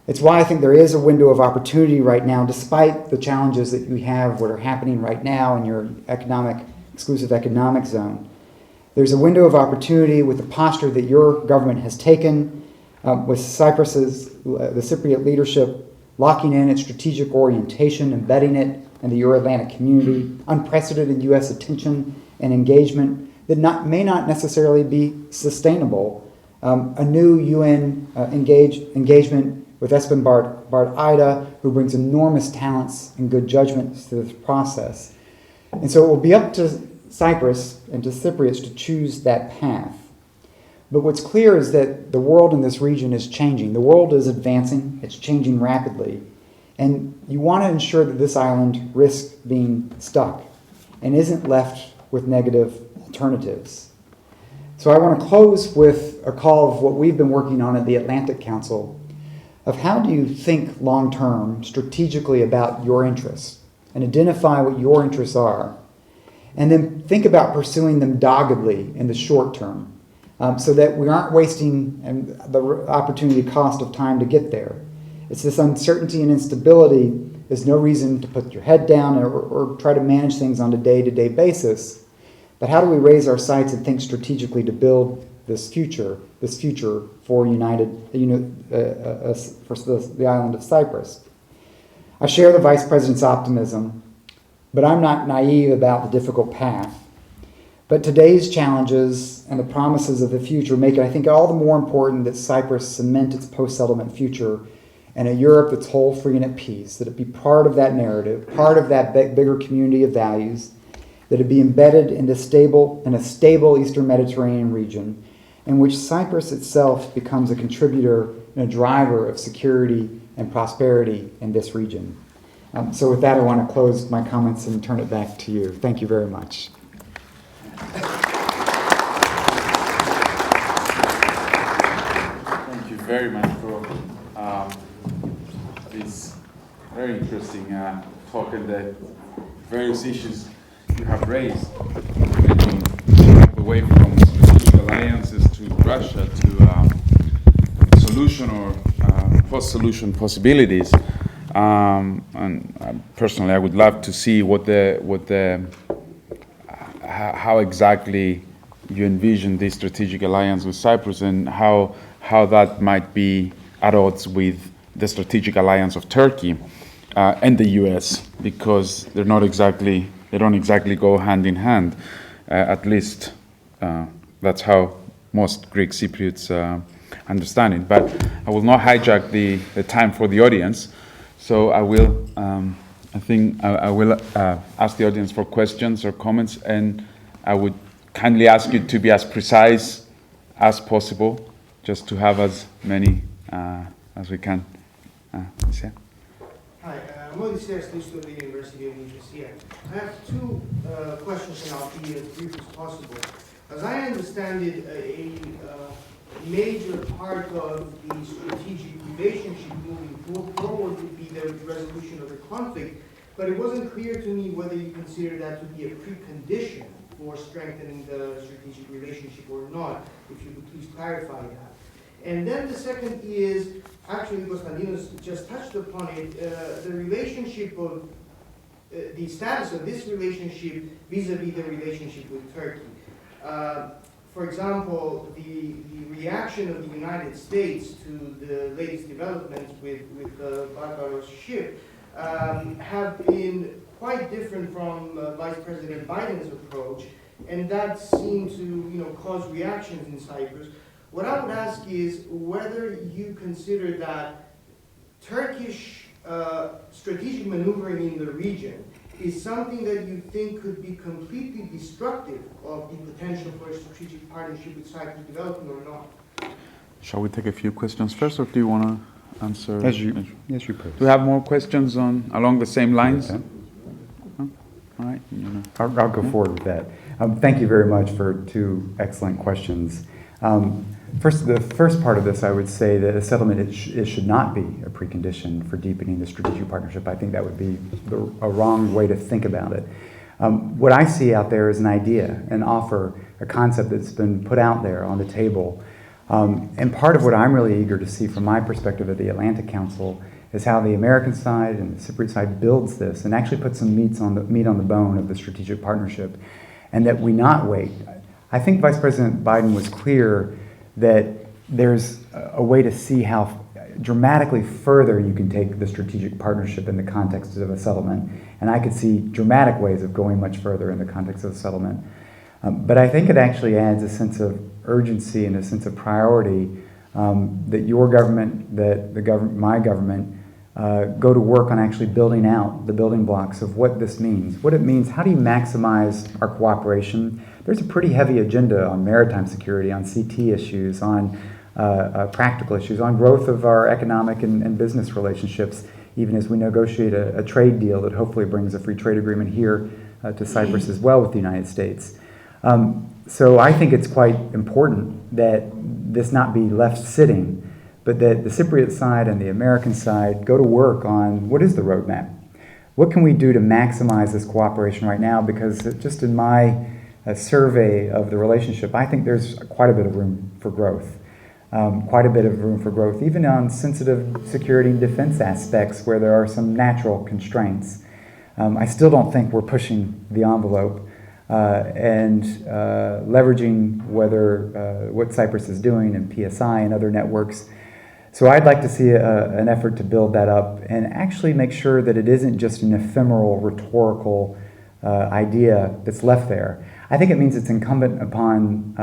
It's why I think there is a window of opportunity right now, despite the challenges that we have, what are happening right now in your exclusive economic zone. There's a window of opportunity with the posture that your government has taken, with the Cypriot leadership locking in its strategic orientation, embedding it and the Euro-Atlantic community, unprecedented U.S. attention and engagement that may not necessarily be sustainable, a new UN engagement with Espen Barth Ida, who brings enormous talents and good judgments to this process. And so it will be up to Cyprus and to Cypriots to choose that path. But what's clear is that the world in this region is changing. The world is advancing. It's changing rapidly. And you want to ensure that this island risks being stuck and isn't left with negative alternatives. So I want to close with a call of what we've been working on at the Atlantic Council of how do you think long-term, strategically about your interests and identify what your interests are, and then think about pursuing them doggedly in the short term so that we aren't wasting the opportunity cost of time to get there. It's this uncertainty and instability. There's no reason to put your head down or try to manage things on a day-to-day basis. But how do we raise our sights and think strategically to build this future for the island of Cyprus? I share the Vice President's optimism, but I'm not naive about the difficult path. But today's challenges and the promises of the future make it, I think, all the more important that Cyprus cement its post-settlement future and a Europe that's whole, free, and at peace, that it be part of that narrative, part of that bigger community of values, that it be embedded in a stable Eastern Mediterranean region, in which Cyprus itself becomes a contributor and a driver of security and prosperity in this region. So with that, I want to close my comments and turn it back to you. Thank you very much. Thank you very much for this very interesting talk and the various issues you have raised, away from strategic alliances to Russia to solution or post-solution possibilities. And personally, I would love to see how exactly you envision this strategic alliance with Cyprus and how that might be at odds with the strategic alliance of Turkey and the U.S. because they don't exactly go hand in hand. At least that's how most Greek Cypriots understand it. But I will not hijack the time for the audience. So I will. I will ask the audience for questions or comments, and I would kindly ask you to be as precise as possible, just to have as many as we can. Hi, I'm Odysseus Listou of the University of Nicosia. I have two questions, and I'll be as brief as possible. As I understand it, a major part of the strategic relationship moving forward would be the resolution of the conflict, but it wasn't clear to me whether you consider that to be a precondition for strengthening the strategic relationship or not. If you could please clarify that. And then the second is, actually Konstantinos just touched upon it, the relationship of, the status of this relationship vis-a-vis the relationship with Turkey. For example, the reaction of the United States to the latest developments with the Barbaros ship have been quite different from Vice President Biden's approach, and that seemed to cause reactions in Cyprus. What I would ask is whether you consider that Turkish strategic maneuvering in the region is something that you think could be completely destructive of the potential for a strategic partnership with Cyprus developing or not? Shall we take a few questions first, or do you want to answer? Yes, you please. Do we have more questions along the same lines? Okay. No? All right. I'll go forward with that. Thank you very much for two excellent questions. The first part of this, I would say that a settlement it should not be a precondition for deepening the strategic partnership. I think that would be a wrong way to think about it. What I see out there is an idea, an offer, a concept that's been put out there on the table. And part of what I'm really eager to see from my perspective at the Atlantic Council is how the American side and the Cypriot side builds this and actually puts some meat on the bone of the strategic partnership, and that we not wait. I think Vice President Biden was clear that there's a way to see how dramatically further you can take the strategic partnership in the context of a settlement. And I could see dramatic ways of going much further in the context of a settlement. But I think it actually adds a sense of urgency and a sense of priority that your government, my government, go to work on actually building out the building blocks of what this means. What it means, how do you maximize our cooperation? There's a pretty heavy agenda on maritime security, on CT issues, on practical issues, on growth of our economic and business relationships, even as we negotiate a trade deal that hopefully brings a free trade agreement here to Cyprus as well with the United States. So I think it's quite important that this not be left sitting, but that the Cypriot side and the American side go to work on what is the roadmap? What can we do to maximize this cooperation right now? Because just in my survey of the relationship, I think there's quite a bit of room for growth. Even on sensitive security and defense aspects where there are some natural constraints. I still don't think we're pushing the envelope and leveraging what Cyprus is doing in PSI and other networks. So I'd like to see an effort to build that up and actually make sure that it isn't just an ephemeral, rhetorical idea that's left there. I think it means it's incumbent upon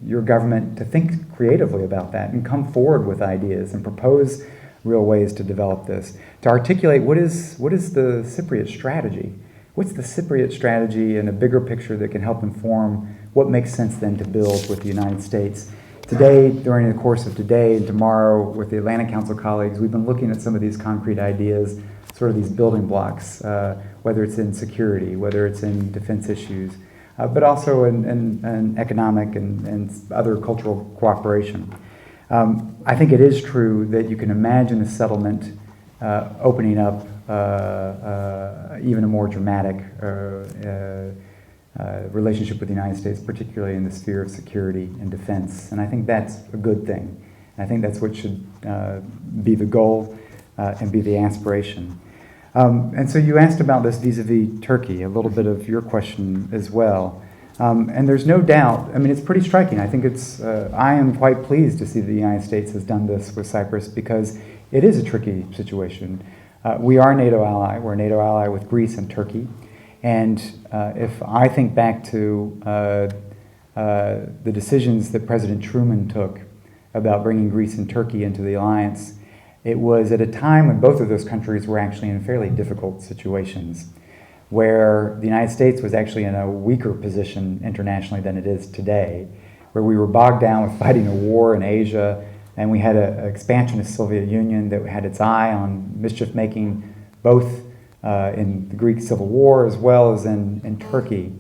your government to think creatively about that and come forward with ideas and propose real ways to develop this, to articulate what is the Cypriot strategy. What's the Cypriot strategy in a bigger picture that can help inform what makes sense then to build with the United States? Today, during the course of today and tomorrow with the Atlantic Council colleagues, we've been looking at some of these concrete ideas, sort of these building blocks, whether it's in security, whether it's in defense issues, but also in economic and other cultural cooperation. I think it is true that you can imagine a settlement opening up even a more dramatic relationship with the United States, particularly in the sphere of security and defense. And I think that's a good thing. And I think that's what should be the goal and be the aspiration. And so you asked about this vis-a-vis Turkey, a little bit of your question as well. And there's no doubt, I mean, it's pretty striking. I think I am quite pleased to see that the United States has done this with Cyprus because it is a tricky situation. We are a NATO ally. We're a NATO ally with Greece and Turkey. And if I think back to the decisions that President Truman took about bringing Greece and Turkey into the alliance, it was at a time when both of those countries were actually in fairly difficult situations, where the United States was actually in a weaker position internationally than it is today, where we were bogged down with fighting a war in Asia, and we had an expansionist Soviet Union that had its eye on mischief-making both in the Greek Civil War as well as in Turkey.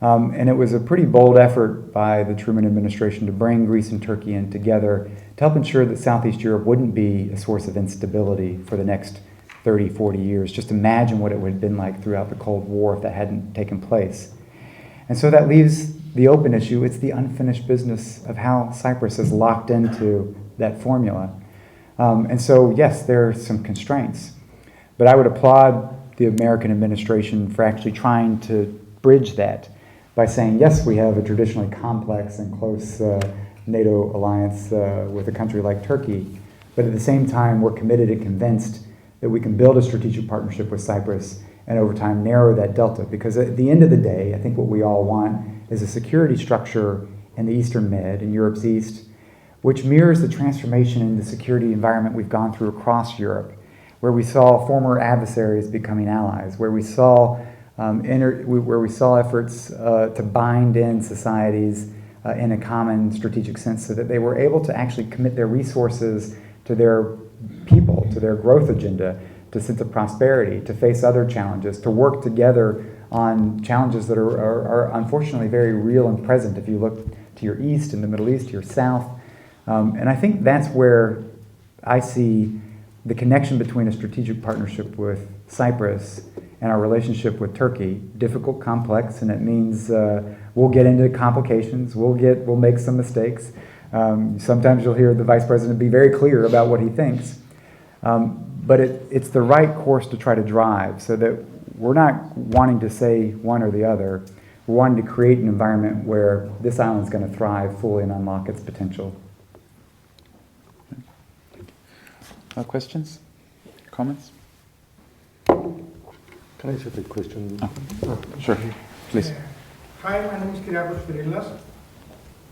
And it was a pretty bold effort by the Truman administration to bring Greece and Turkey in together to help ensure that Southeast Europe wouldn't be a source of instability for the next 30, 40 years. Just imagine what it would have been like throughout the Cold War if that hadn't taken place. And so that leaves the open issue. It's the unfinished business of how Cyprus is locked into that formula. And so, yes, there are some constraints. But I would applaud the American administration for actually trying to bridge that by saying, yes, we have a traditionally complex and close NATO alliance with a country like Turkey, but at the same time, we're committed and convinced that we can build a strategic partnership with Cyprus and over time narrow that delta. Because at the end of the day, I think what we all want is a security structure in the Eastern Med, in Europe's East, which mirrors the transformation in the security environment we've gone through across Europe, where we saw former adversaries becoming allies, where we saw efforts to bind in societies in a common strategic sense so that they were able to actually commit their resources to their people, to their growth agenda, to sense of prosperity, to face other challenges, to work together on challenges that are unfortunately very real and present if you look to your east, in the Middle East, to your south. And I think that's where I see the connection between a strategic partnership with Cyprus and our relationship with Turkey, difficult, complex, and it means we'll get into complications, we'll make some mistakes. Sometimes you'll hear the Vice President be very clear about what he thinks. But it's the right course to try to drive so that we're not wanting to say one or the other. We're wanting to create an environment where this island is going to thrive fully and unlock its potential. Questions? Comments? Can I ask a question? Sure, please. Hi, my name is Kyriakos Spirillas.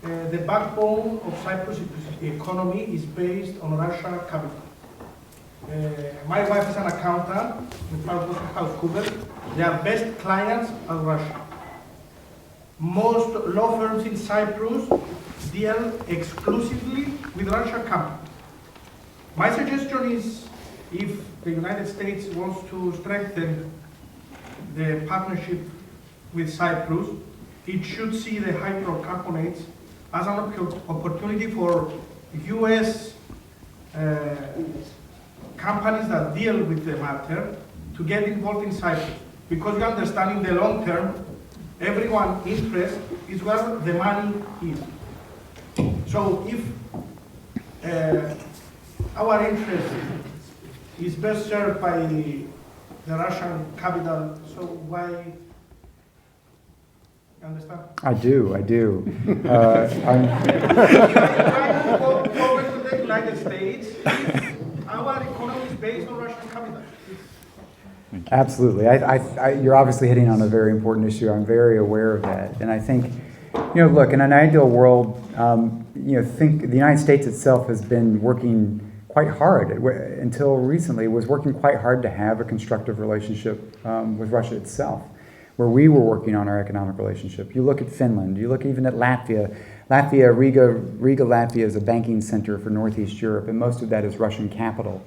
The backbone of Cyprus' economy is based on Russian capital. My wife is an accountant in PricewaterhouseCoopers. They are best clients of Russia. Most law firms in Cyprus deal exclusively with Russian companies. My suggestion is, if the United States wants to strengthen the partnership with Cyprus, it should see the hydrocarbonates as an opportunity for US companies that deal with the matter to get involved in Cyprus. Because you understand, in the long term, everyone's interest is where the money is. So if our interest is best served by the Russian capital, so why? You understand? I do. Why go to the United States if our economy is based on Russian capital? Absolutely. You're obviously hitting on a very important issue. I'm very aware of that. And I think, look, in an ideal world, think the United States itself has been working quite hard, until recently, was working quite hard to have a constructive relationship with Russia itself, where we were working on our economic relationship. You look at Finland, you look even at Latvia. Riga, Latvia is a banking center for Northeast Europe, and most of that is Russian capital.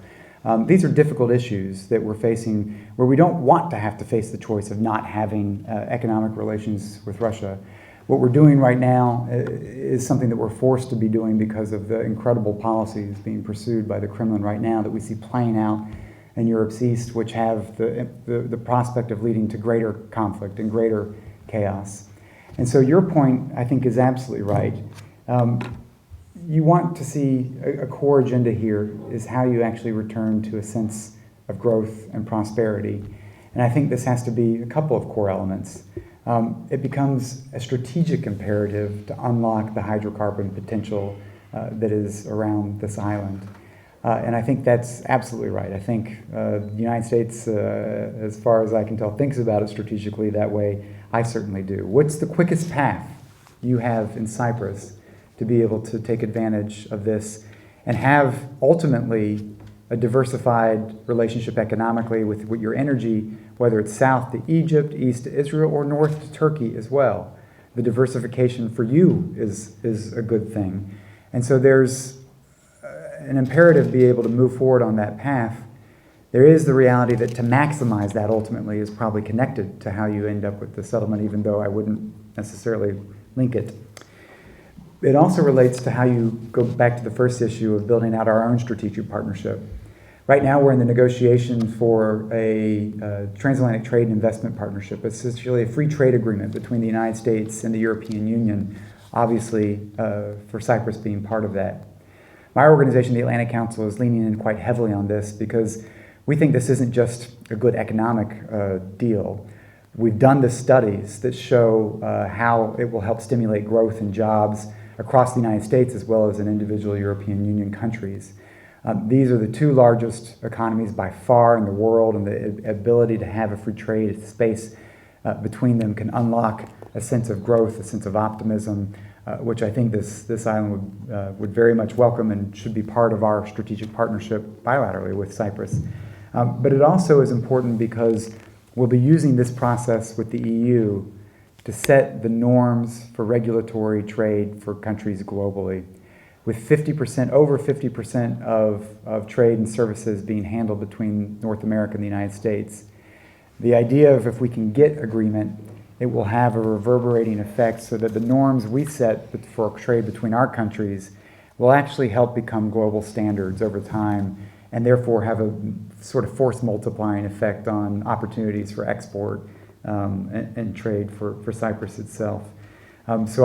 These are difficult issues that we're facing, where we don't want to have to face the choice of not having economic relations with Russia. What we're doing right now is something that we're forced to be doing because of the incredible policies being pursued by the Kremlin right now that we see playing out in Europe's east, which have the prospect of leading to greater conflict and greater chaos. And so your point, I think, is absolutely right. You want to see a core agenda here is how you actually return to a sense of growth and prosperity. And I think this has to be a couple of core elements. It becomes a strategic imperative to unlock the hydrocarbon potential that is around this island. And I think that's absolutely right. I think the United States, as far as I can tell, thinks about it strategically that way. I certainly do. What's the quickest path you have in Cyprus to be able to take advantage of this and have ultimately a diversified relationship economically with your energy, whether it's south to Egypt, east to Israel, or north to Turkey as well? The diversification for you is a good thing. And so there's an imperative to be able to move forward on that path. There is the reality that to maximize that ultimately is probably connected to how you end up with the settlement, even though I wouldn't necessarily link it. It also relates to how you go back to the first issue of building out our own strategic partnership. Right now we're in the negotiation for a transatlantic trade and investment partnership. It's essentially a free trade agreement between the United States and the European Union, obviously for Cyprus being part of that. My organization, the Atlantic Council, is leaning in quite heavily on this because we think this isn't just a good economic deal. We've done the studies that show how it will help stimulate growth and jobs across the United States as well as in individual European Union countries. These are the two largest economies by far in the world, and the ability to have a free trade space between them can unlock a sense of growth, a sense of optimism, which I think this island would very much welcome and should be part of our strategic partnership bilaterally with Cyprus. But it also is important because we'll be using this process with the EU to set the norms for regulatory trade for countries globally. With over 50% of trade and services being handled between North America and the United States. The idea of if we can get agreement, it will have a reverberating effect so that the norms we set for trade between our countries will actually help become global standards over time and therefore have a sort of force multiplying effect on opportunities for export and trade for Cyprus itself. So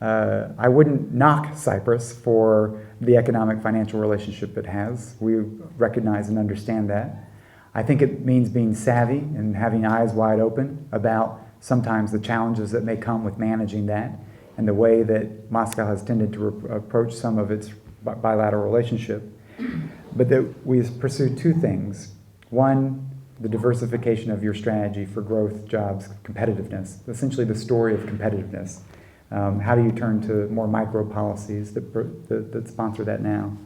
I wouldn't knock Cyprus for the economic financial relationship it has. We recognize and understand that. I think it means being savvy and having eyes wide open about sometimes the challenges that may come with managing that and the way that Moscow has tended to approach some of its bilateral relationship. but that we pursue two things. One, the diversification of your strategy for growth, jobs, competitiveness, essentially the story of competitiveness. How do you turn to more micro policies that sponsor that now?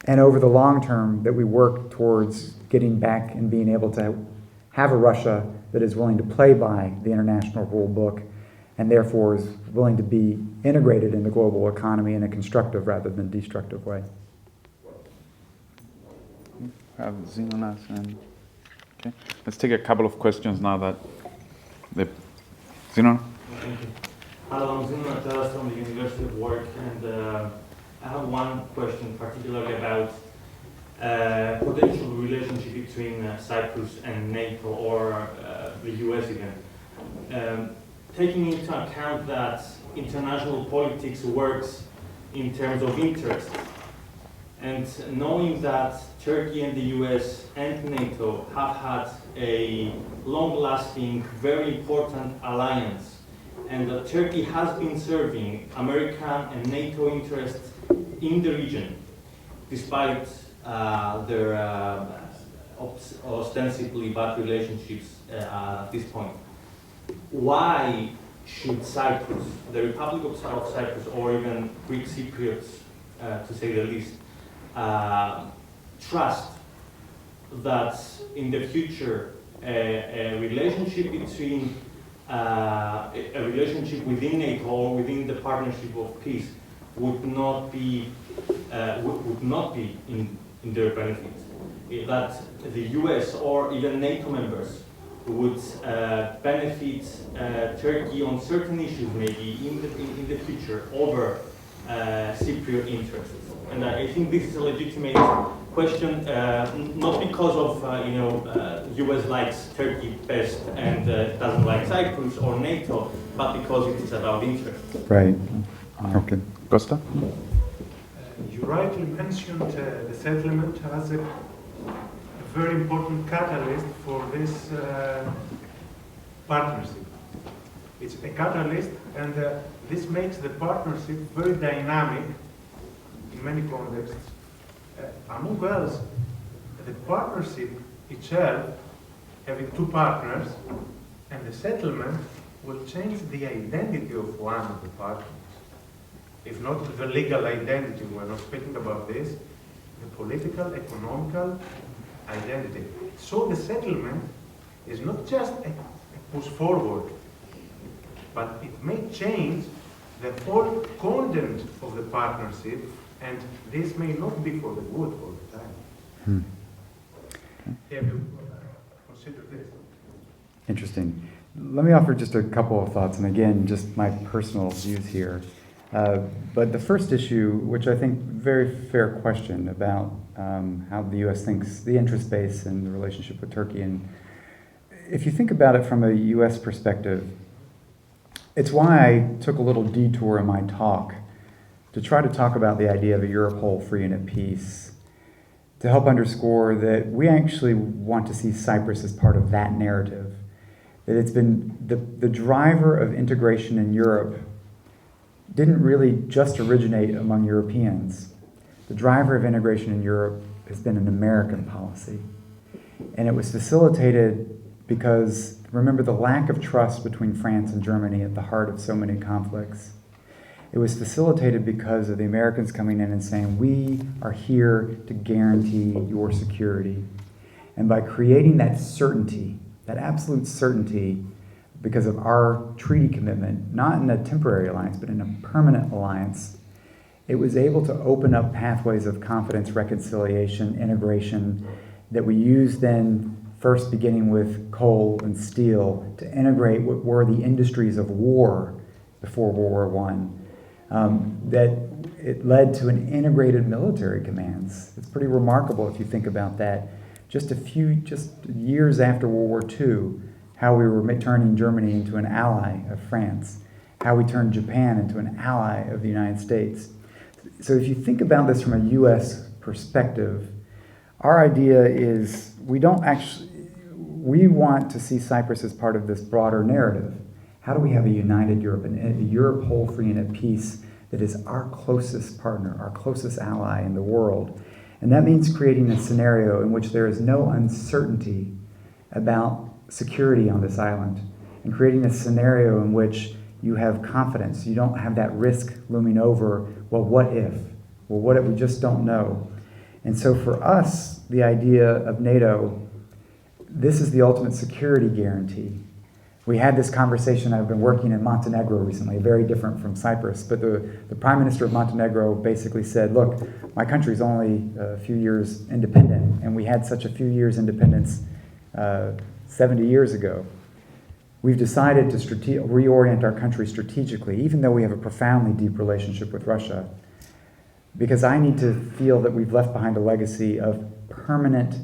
And over the long term, that we work towards getting back and being able to have a Russia that is willing to play by the international rule book and therefore is willing to be integrated in the global economy in a constructive rather than destructive way. Have Zenonas and okay. Let's take a couple of questions now that the Zenon. Thank you. Hello, I'm Zenon from the University of Warwick, and I have one question particularly about potential relationship between Cyprus and NATO or the US even. Taking into account that international politics works in terms of interest, and knowing that Turkey and the US and NATO have had a long-lasting, very important alliance, and that Turkey has been serving American and NATO interests in the region, despite their ostensibly bad relationships at this point. Why should Cyprus, the Republic of Cyprus, or even Greek Cypriots, to say the least, trust that in the future a relationship between a relationship within NATO or within the Partnership of Peace would not be in their benefit? That the US or even NATO members would benefit Turkey on certain issues, maybe in the future, over Cypriot interests. And I think this is a legitimate question, not because of US likes Turkey best and doesn't like Cyprus or NATO, but because it is about interest. Right. Okay. Costa? You rightly mentioned the settlement as a very important catalyst for this partnership. It's a catalyst, and this makes the partnership very dynamic in many contexts. Among else, the partnership itself, having two partners, and the settlement will change the identity of one of the partners. If not the legal identity, we're not speaking about this, the political, economical identity. So the settlement is not just a push forward, but it may change the whole content of the partnership, and this may not be for the good all the time. Have you considered this? Interesting. Let me offer just a couple of thoughts, and again, just my personal views here. But the first issue, which I think very fair question about how the U.S. thinks the interest base and the relationship with Turkey, and if you think about it from a U.S. perspective, it's why I took a little detour in my talk to try to talk about the idea of a Europe whole, free and at peace, to help underscore that we actually want to see Cyprus as part of that narrative, that it's been the driver of integration in Europe didn't really just originate among Europeans. The driver of integration in Europe has been an American policy. And it was facilitated because, remember, the lack of trust between France and Germany at the heart of so many conflicts. It was facilitated because of the Americans coming in and saying, we are here to guarantee your security. And by creating that certainty, that absolute certainty, because of our treaty commitment, not in a temporary alliance, but in a permanent alliance, it was able to open up pathways of confidence, reconciliation, integration that we used then, first beginning with coal and steel, to integrate what were the industries of war before World War I. That it led to an integrated military commands. It's pretty remarkable if you think about that. Just years after World War II, how we were turning Germany into an ally of France, how we turned Japan into an ally of the United States. So if you think about this from a U.S. perspective, our idea is we want to see Cyprus as part of this broader narrative. How do we have a united Europe, a Europe whole, free, and at peace that is our closest partner, our closest ally in the world? And that means creating a scenario in which there is no uncertainty about security on this island, and creating a scenario in which you have confidence. You don't have that risk looming over, well, what if? Well, what if we just don't know? And so for us, the idea of NATO, this is the ultimate security guarantee. We had this conversation. I've been working in Montenegro recently, very different from Cyprus, but the Prime Minister of Montenegro basically said, look, my country's only a few years independent, and we had such a few years independence 70 years ago. We've decided to reorient our country strategically, even though we have a profoundly deep relationship with Russia, because I need to feel that we've left behind a legacy of permanent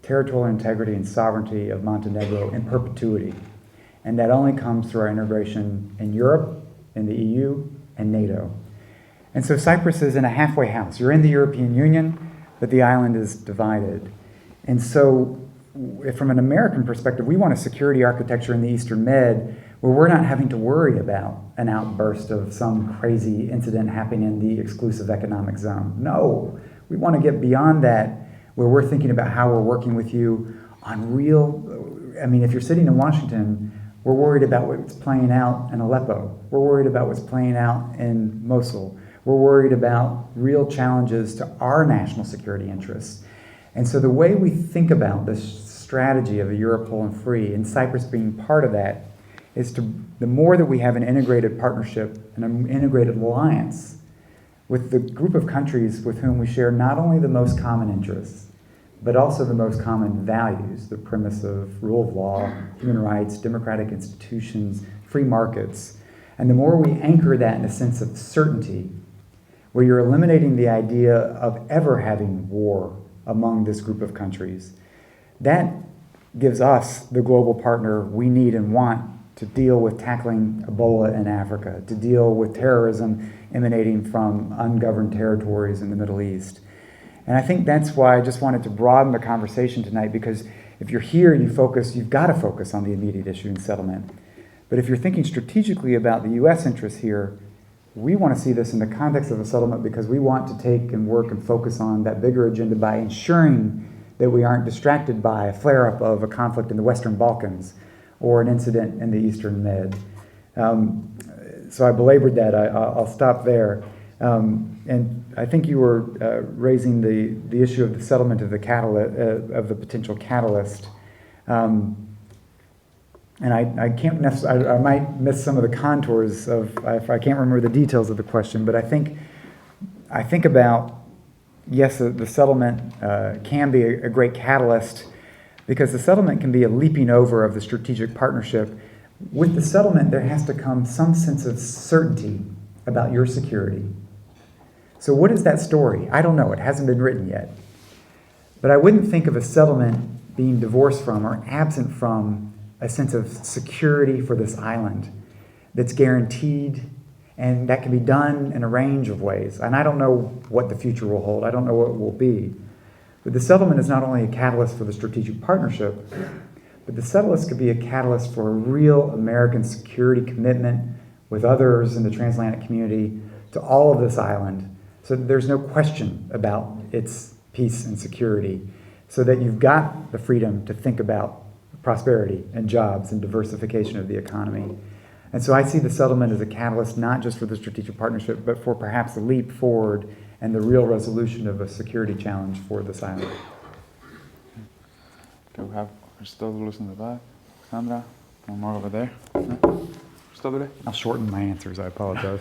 territorial integrity and sovereignty of Montenegro in perpetuity. And that only comes through our integration in Europe, in the EU, and NATO. And so Cyprus is in a halfway house. You're in the European Union, but the island is divided. And so from an American perspective, we want a security architecture in the Eastern Med where we're not having to worry about an outburst of some crazy incident happening in the exclusive economic zone. No, we want to get beyond that, where we're thinking about how we're working with you on real, if you're sitting in Washington, we're worried about what's playing out in Aleppo. We're worried about what's playing out in Mosul. We're worried about real challenges to our national security interests. And so the way we think about this strategy of a Europe whole and free, and Cyprus being part of that, is the more that we have an integrated partnership and an integrated alliance with the group of countries with whom we share not only the most common interests, but also the most common values, the premise of rule of law, human rights, democratic institutions, free markets. And the more we anchor that in a sense of certainty, where you're eliminating the idea of ever having war among this group of countries, that gives us the global partner we need and want to deal with tackling Ebola in Africa, to deal with terrorism emanating from ungoverned territories in the Middle East. And I think that's why I just wanted to broaden the conversation tonight, because if you're here and you've got to focus on the immediate issue and settlement. But if you're thinking strategically about the U.S. interests here, we want to see this in the context of a settlement, because we want to take and work and focus on that bigger agenda by ensuring that we aren't distracted by a flare-up of a conflict in the Western Balkans or an incident in the Eastern Med. So I belabored that. I'll stop there. And I think you were raising the issue of the settlement of the of the potential catalyst. And I can't necessarily, I might miss some of the contours of, I can't remember the details of the question, but I think about, yes, the settlement can be a great catalyst, because the settlement can be a leaping over of the strategic partnership. With the settlement, there has to come some sense of certainty about your security. So what is that story? I don't know. It hasn't been written yet. But I wouldn't think of a settlement being divorced from or absent from a sense of security for this island that's guaranteed, and that can be done in a range of ways. And I don't know what the future will hold. I don't know what it will be. But the settlement is not only a catalyst for the strategic partnership, but the settlement could be a catalyst for a real American security commitment with others in the transatlantic community to all of this island, so that there's no question about its peace and security, so that you've got the freedom to think about prosperity and jobs and diversification of the economy. And so I see the settlement as a catalyst not just for the strategic partnership, but for perhaps a leap forward and the real resolution of a security challenge for this island. Okay, we have Christopoulos in the back. Sandra, one more over there. Christopoulos? I'll shorten my answers, I apologize.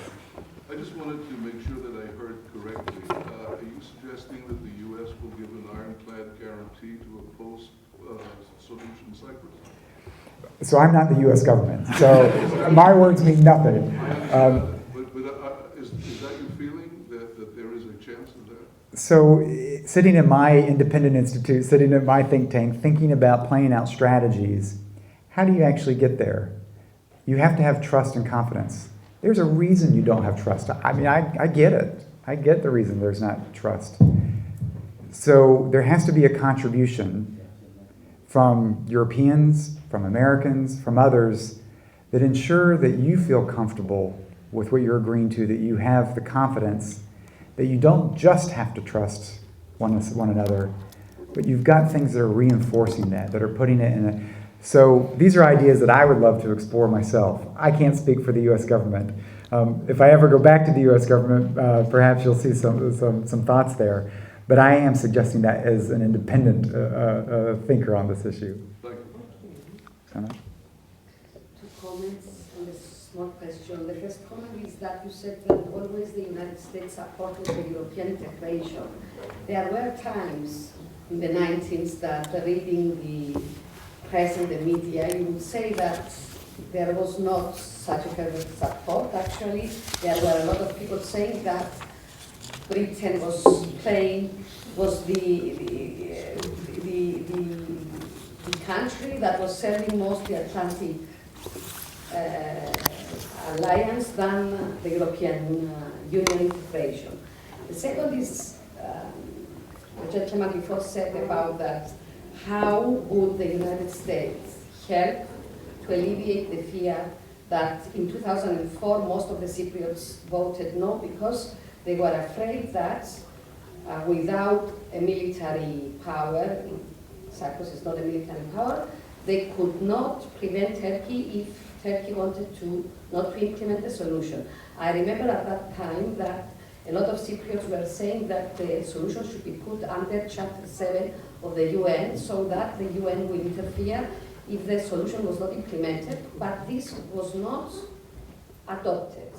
I just wanted to make sure that I heard correctly. Are you suggesting that the U.S. will give an ironclad guarantee to a post-solution Cyprus? So I'm not the U.S. government, so my words mean nothing. Is that your feeling, that there is a chance of that? So sitting in my independent institute, sitting at my think tank, thinking about playing out strategies, how do you actually get there? You have to have trust and confidence. There's a reason you don't have trust. I mean, I get it. I get the reason there's not trust. So there has to be a contribution from Europeans, from Americans, from others that ensure that you feel comfortable with what you're agreeing to, that you have the confidence, that you don't just have to trust one another. But you've got things that are reinforcing that are putting it in a... So these are ideas that I would love to explore myself. I can't speak for the U.S. government. If I ever go back to the U.S. government, perhaps you'll see some thoughts there. But I am suggesting that as an independent thinker on this issue. Sana? Two comments on this small question. The first comment is that you said that always the United States supported the European integration. There were times in the 90s that reading the press and the media, you would say that there was not such a fervent support. Actually, there were a lot of people saying that Britain was the country that was serving most the Atlantic alliance than the European Union integration. The second is, the gentleman before said about that, how would the United States help to alleviate the fear that in 2004 most of the Cypriots voted no because they were afraid that without a military power, Cyprus is not a military power, they could not prevent Turkey if Turkey wanted to not to implement the solution. I remember at that time that a lot of Cypriots were saying that the solution should be put under Chapter 7 of the UN so that the UN will interfere if the solution was not implemented, but this was not adopted.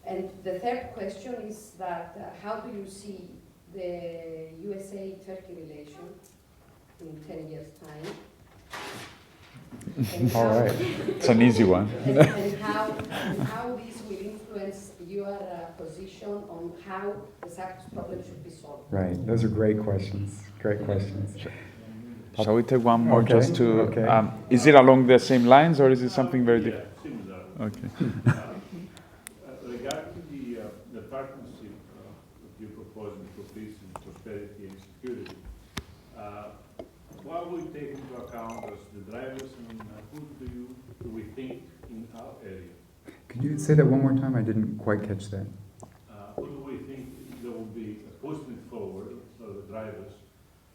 And the third question is that how do you see the USA-Turkey relation in 10 years' time? And All right. It's an easy one. and how this will influence your position on how the Cyprus problem should be solved? Right. Those are great questions. Great questions. Shall we take one more Okay, just to... okay. Is it along the same lines or is it something very different? Similar. Okay. Regarding the partnership you're proposing for peace and prosperity and security, what will take into account as the drivers and who do we think in our area? Could you say that one more time? I didn't quite catch that. Who do we think there will be pushing it forward, so the drivers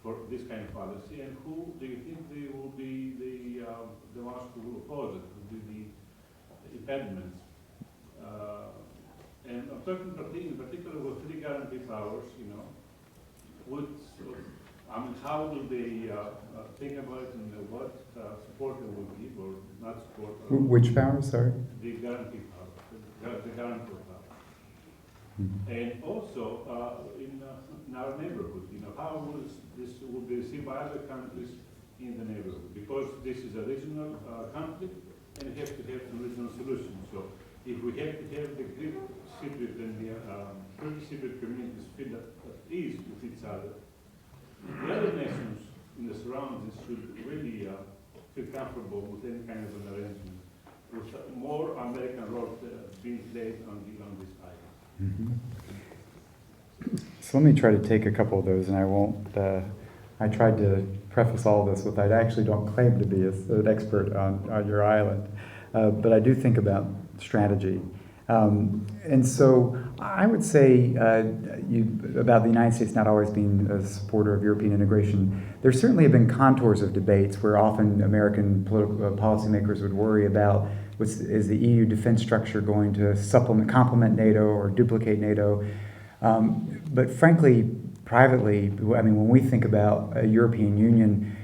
for this kind of policy, and who do you think they will be the ones who will oppose it, will be the impediments? And I'm talking in particular with three guarantee powers, how will they think about it and what support they will give or not support? Which power, sorry? The guarantee power, the guarantor power. Mm-hmm. And also in our neighborhood, how will this will be received by other countries in the neighborhood? Because this is a regional conflict and we have to have some regional solutions. So if we have to have the Greek Cypriot and the Turkish Cypriot communities feel at ease with each other, the other nations in the surroundings should really feel comfortable with any kind of an arrangement, with more American role being played on this island. Mm-hmm. So let me try to take a couple of those, and I won't. I tried to preface all this with I actually don't claim to be an expert on your island, but I do think about strategy. And so I would say about the United States not always being a supporter of European integration, there certainly have been contours of debates where often American political policymakers would worry about is the EU defense structure going to complement NATO or duplicate NATO? But frankly, privately, I mean, when we think about a European Union,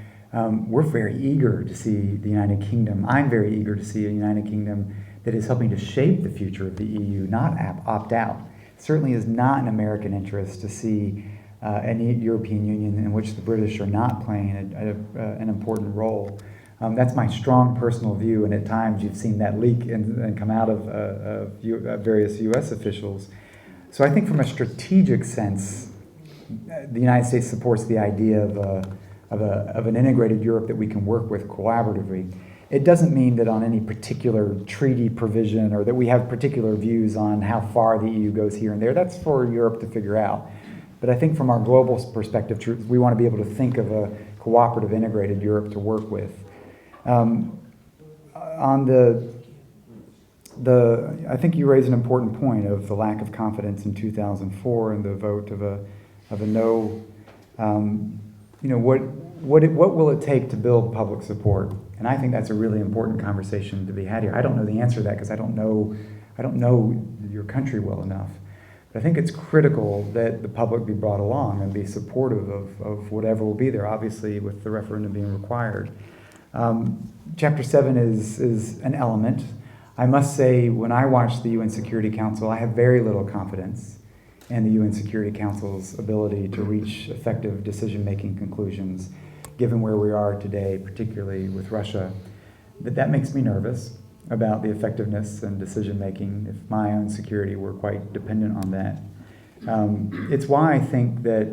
we're very eager to see the United Kingdom. I'm very eager to see a United Kingdom that is helping to shape the future of the EU, not opt out. It certainly is not in American interest to see any European Union in which the British are not playing an important role. That's my strong personal view, and at times you've seen that leak and come out of various U.S. officials. So I think from a strategic sense, the United States supports the idea of an integrated Europe that we can work with collaboratively. It doesn't mean that on any particular treaty provision or that we have particular views on how far the EU goes here and there. That's for Europe to figure out. But I think from our global perspective, we want to be able to think of a cooperative, integrated Europe to work with. On I think you raise an important point of the lack of confidence in 2004 and the vote of a no. What will it take to build public support? And I think that's a really important conversation to be had here. I don't know the answer to that because I don't know your country well enough. But I think it's critical that the public be brought along and be supportive of whatever will be there, obviously with the referendum being required. Chapter 7 is an element. I must say, when I watch the UN Security Council, I have very little confidence in the UN Security Council's ability to reach effective decision-making conclusions, given where we are today, particularly with Russia. That makes me nervous about the effectiveness and decision-making if my own security were quite dependent on that. It's why I think that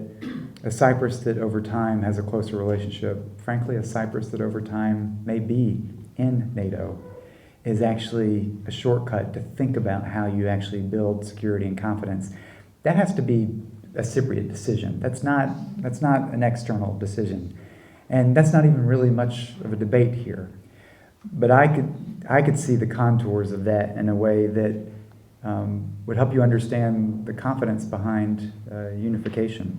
a Cyprus that over time has a closer relationship, frankly, a Cyprus that over time may be in NATO, is actually a shortcut to think about how you actually build security and confidence. That has to be a Cypriot decision. That's not an external decision. And that's not even really much of a debate here. But I could see the contours of that in a way that would help you understand the confidence behind unification.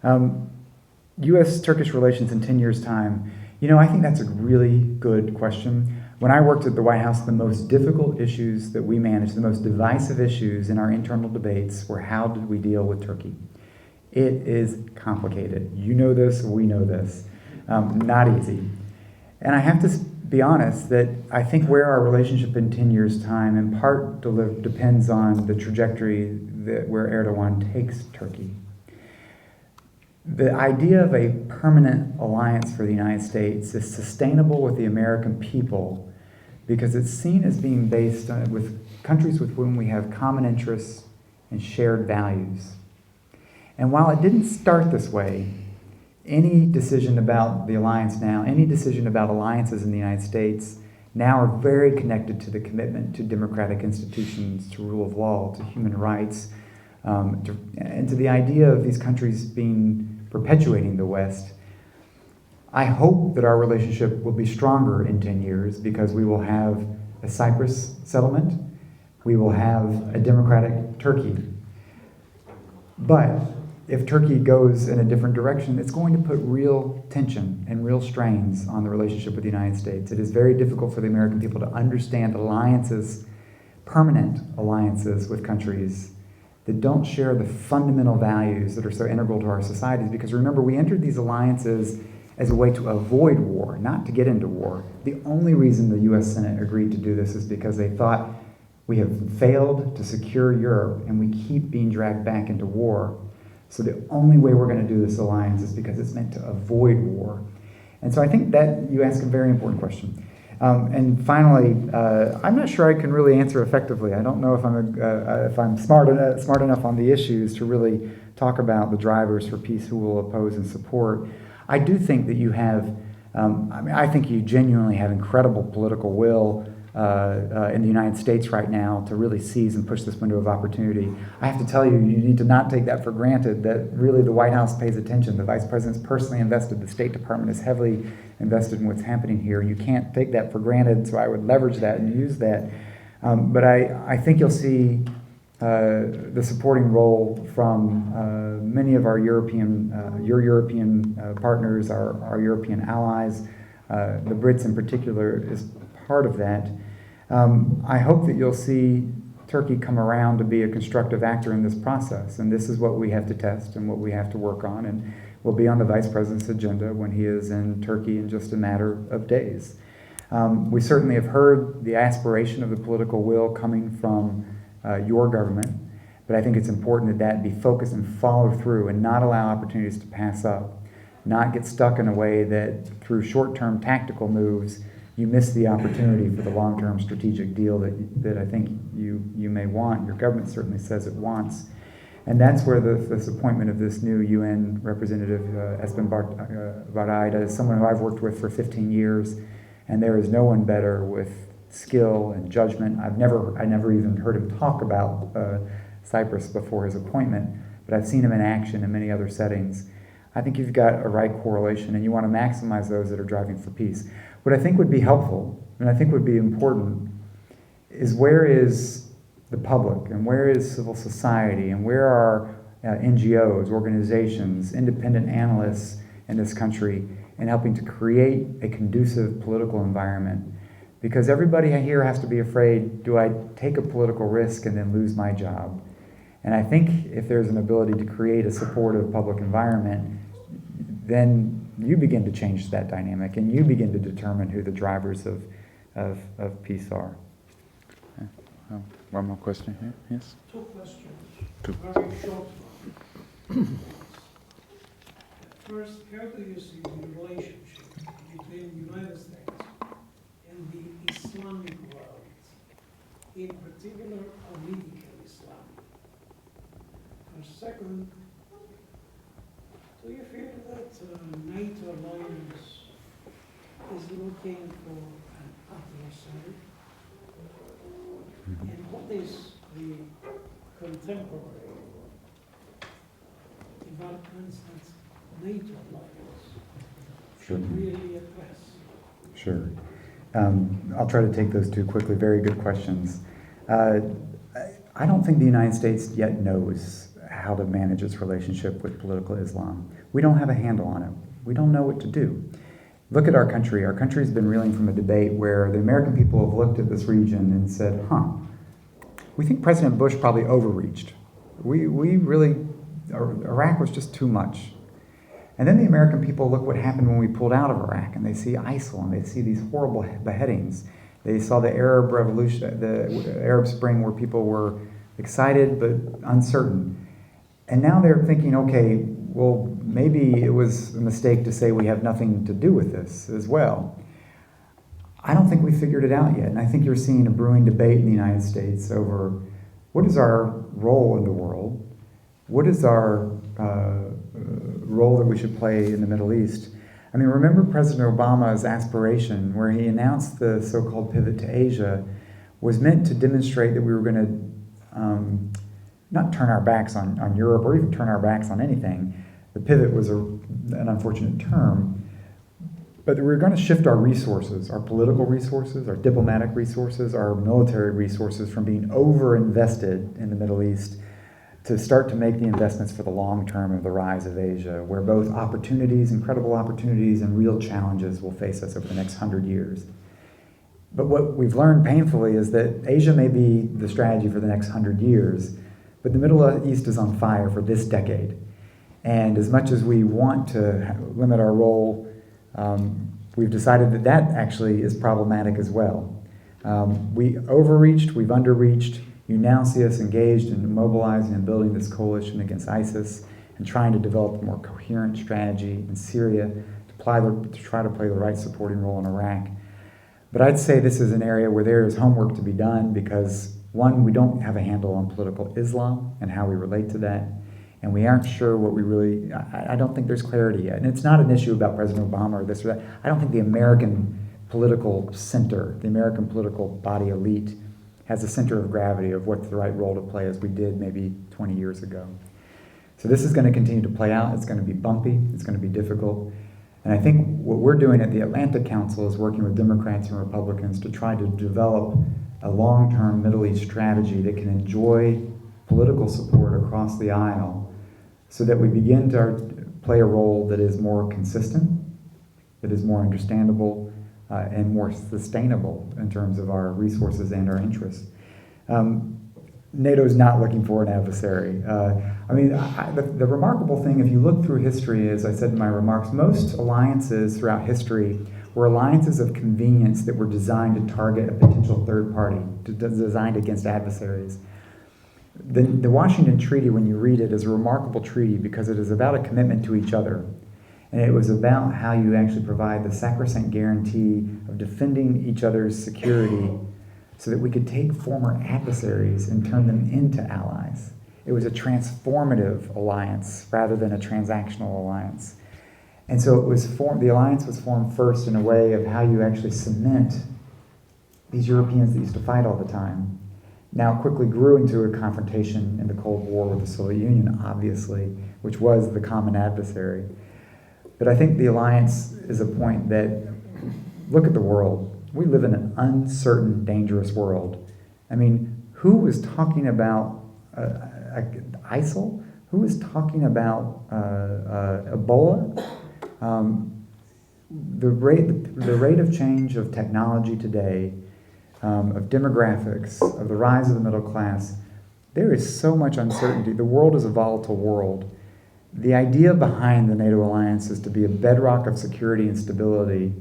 U.S.-Turkish relations in 10 years' time, I think that's a really good question. When I worked at the White House, the most difficult issues that we managed, the most divisive issues in our internal debates were how did we deal with Turkey? It is complicated. You know this, we know this. Not easy. And I have to be honest that I think where our relationship in 10 years' time in part depends on the trajectory where Erdogan takes Turkey. The idea of a permanent alliance for the United States is sustainable with the American people because it's seen as being based on with countries with whom we have common interests and shared values. And while it didn't start this way, any decision about the alliance now, any decision about alliances in the United States now are very connected to the commitment to democratic institutions, to rule of law, to human rights, and to the idea of these countries perpetuating the West. I hope that our relationship will be stronger in 10 years because we will have a Cyprus settlement, we will have a democratic Turkey. But if Turkey goes in a different direction, it's going to put real tension and real strains on the relationship with the United States. It is very difficult for the American people to understand alliances, permanent alliances with countries that don't share the fundamental values that are so integral to our societies. Because remember, we entered these alliances as a way to avoid war, not to get into war. The only reason the US Senate agreed to do this is because they thought we have failed to secure Europe and we keep being dragged back into war. So the only way we're going to do this alliance is because it's meant to avoid war. And so I think that you ask a very important question. And finally, I'm not sure I can really answer effectively. I don't know if I'm smart enough on the issues to really talk about the drivers for peace who will oppose and support. I do think that you have, I think you genuinely have incredible political will in the United States right now to really seize and push this window of opportunity. I have to tell you, you need to not take that for granted, that really the White House pays attention. The Vice President's personally invested, the State Department is heavily invested in what's happening here. You can't take that for granted, so I would leverage that and use that. But I think you'll see the supporting role from many of our European partners, our European allies. The Brits in particular is part of that. I hope that you'll see Turkey come around to be a constructive actor in this process, and this is what we have to test and what we have to work on, and will be on the Vice President's agenda when he is in Turkey in just a matter of days. We certainly have heard the aspiration of the political will coming from your government, but I think it's important that be focused and follow through and not allow opportunities to pass up, not get stuck in a way that through short-term tactical moves you miss the opportunity for the long-term strategic deal that I think you may want. Your government certainly says it wants. And that's where this appointment of this new UN representative, Espen Barreide, is someone who I've worked with for 15 years, and there is no one better with skill and judgment. I never even heard him talk about Cyprus before his appointment, but I've seen him in action in many other settings. I think you've got a right correlation, and you want to maximize those that are driving for peace. What I think would be helpful, and I think would be important, is where is the public, and where is civil society, and where are NGOs, organizations, independent analysts in this country in helping to create a conducive political environment. Because everybody here has to be afraid, do I take a political risk and then lose my job? And I think if there's an ability to create a supportive public environment, then you begin to change that dynamic and you begin to determine who the drivers of peace are. Okay. One more question here. Yes? Two questions. Two. Very short ones. First, how do you see the relationship between the United States and the Islamic world, in particular political Islam? And second, do you feel that NATO alliance is looking for an adversary? And what is the contemporary developments that NATO alliance should really address? Sure. I'll try to take those two quickly. Very good questions. I don't think the United States yet knows how to manage its relationship with political Islam. We don't have a handle on it. We don't know what to do. Look at our country. Our country's been reeling from a debate where the American people have looked at this region and said, we think President Bush probably overreached. We really, Iraq was just too much. And then the American people look what happened when we pulled out of Iraq, and they see ISIL, and they see these horrible beheadings. They saw the Arab Revolution, the Arab Spring, where people were excited but uncertain. And now they're thinking, okay, well, maybe it was a mistake to say we have nothing to do with this as well. I don't think we figured it out yet, and I think you're seeing a brewing debate in the United States over what is our role in the world, what is our role that we should play in the Middle East. I mean, remember President Obama's aspiration where he announced the so-called pivot to Asia was meant to demonstrate that we were going to not turn our backs on Europe or even turn our backs on anything. The pivot was an unfortunate term, but we're going to shift our resources, our political resources, our diplomatic resources, our military resources from being over-invested in the Middle East to start to make the investments for the long term of the rise of Asia, where both opportunities, incredible opportunities, and real challenges will face us over the next 100 years. But what we've learned painfully is that Asia may be the strategy for the next 100 years, but the Middle East is on fire for this decade. And as much as we want to limit our role, we've decided that that actually is problematic as well. We overreached, we've underreached. You now see us engaged in mobilizing and building this coalition against ISIS and trying to develop a more coherent strategy in Syria to try to play the right supporting role in Iraq. But I'd say this is an area where there is homework to be done because, one, we don't have a handle on political Islam and how we relate to that, and we aren't sure what we really, I don't think there's clarity yet. And it's not an issue about President Obama or this or that. I don't think the American political center, the American political body elite, has a center of gravity of what's the right role to play as we did maybe 20 years ago. So this is going to continue to play out. It's going to be bumpy. It's going to be difficult. And I think what we're doing at the Atlantic Council is working with Democrats and Republicans to try to develop a long-term Middle East strategy that can enjoy political support across the aisle so that we begin to play a role that is more consistent, that is more understandable, and more sustainable in terms of our resources and our interests. NATO is not looking for an adversary. The remarkable thing, if you look through history, as I said in my remarks, most alliances throughout history were alliances of convenience that were designed to target a potential third party, designed against adversaries. The Washington Treaty, when you read it, is a remarkable treaty because it is about a commitment to each other. And it was about how you actually provide the sacrosanct guarantee of defending each other's security so that we could take former adversaries and turn them into allies. It was a transformative alliance rather than a transactional alliance. And so the alliance was formed first in a way of how you actually cement these Europeans that used to fight all the time. Now quickly grew into a confrontation in the Cold War with the Soviet Union, obviously, which was the common adversary. But I think the alliance is a point that, look at the world. We live in an uncertain, dangerous world. I mean, who was talking about ISIL Who is talking about Ebola? The rate of change of technology today, of demographics, of the rise of the middle class, there is so much uncertainty. The world is a volatile world. The idea behind the NATO alliance is to be a bedrock of security and stability.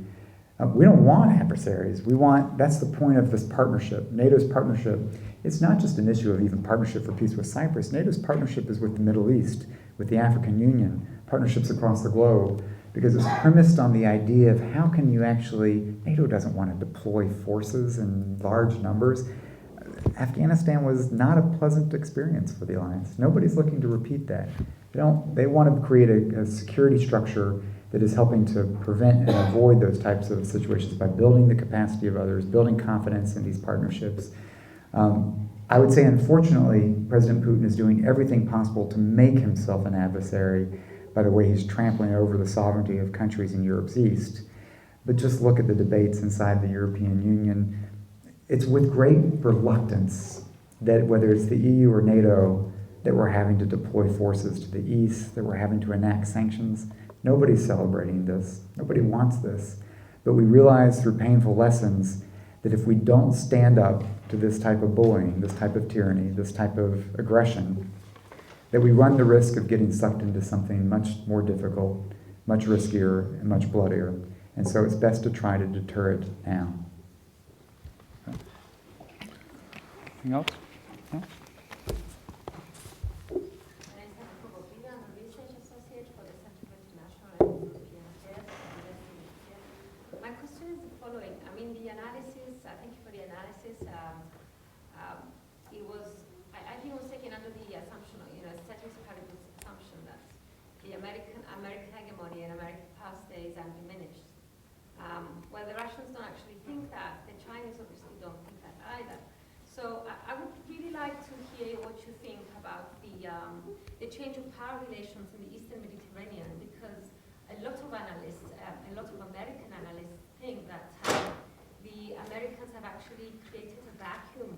We don't want adversaries. That's the point of this partnership, NATO's partnership. It's not just an issue of even partnership for peace with Cyprus. NATO's partnership is with the Middle East, with the African Union, partnerships across the globe, because it's premised on the idea of how can you actually, NATO doesn't want to deploy forces in large numbers. Afghanistan was not a pleasant experience for the alliance. Nobody's looking to repeat that. They want to create a security structure that is helping to prevent and avoid those types of situations by building the capacity of others, building confidence in these partnerships. I would say, unfortunately, President Putin is doing everything possible to make himself an adversary by the way he's trampling over the sovereignty of countries in Europe's east. But just look at the debates inside the European Union. It's with great reluctance that whether it's the EU or NATO, that we're having to deploy forces to the east, that we're having to enact sanctions. Nobody's celebrating this. Nobody wants this. But we realize through painful lessons that if we don't stand up to this type of bullying, this type of tyranny, this type of aggression, that we run the risk of getting sucked into something much more difficult, much riskier, and much bloodier. And so it's best to try to deter it now. Anything else? No? My question is the following. I mean, the analysis, thank you for the analysis. I think it was taken under the assumption, status paribus assumption that the American hegemony and American power stays undiminished. Well, the Russians don't actually think that. The Chinese obviously don't think that either. So I would really like to hear what you think about the change of power relations in the Eastern Mediterranean, because a lot of analysts, a lot of American analysts think that the Americans have actually created a vacuum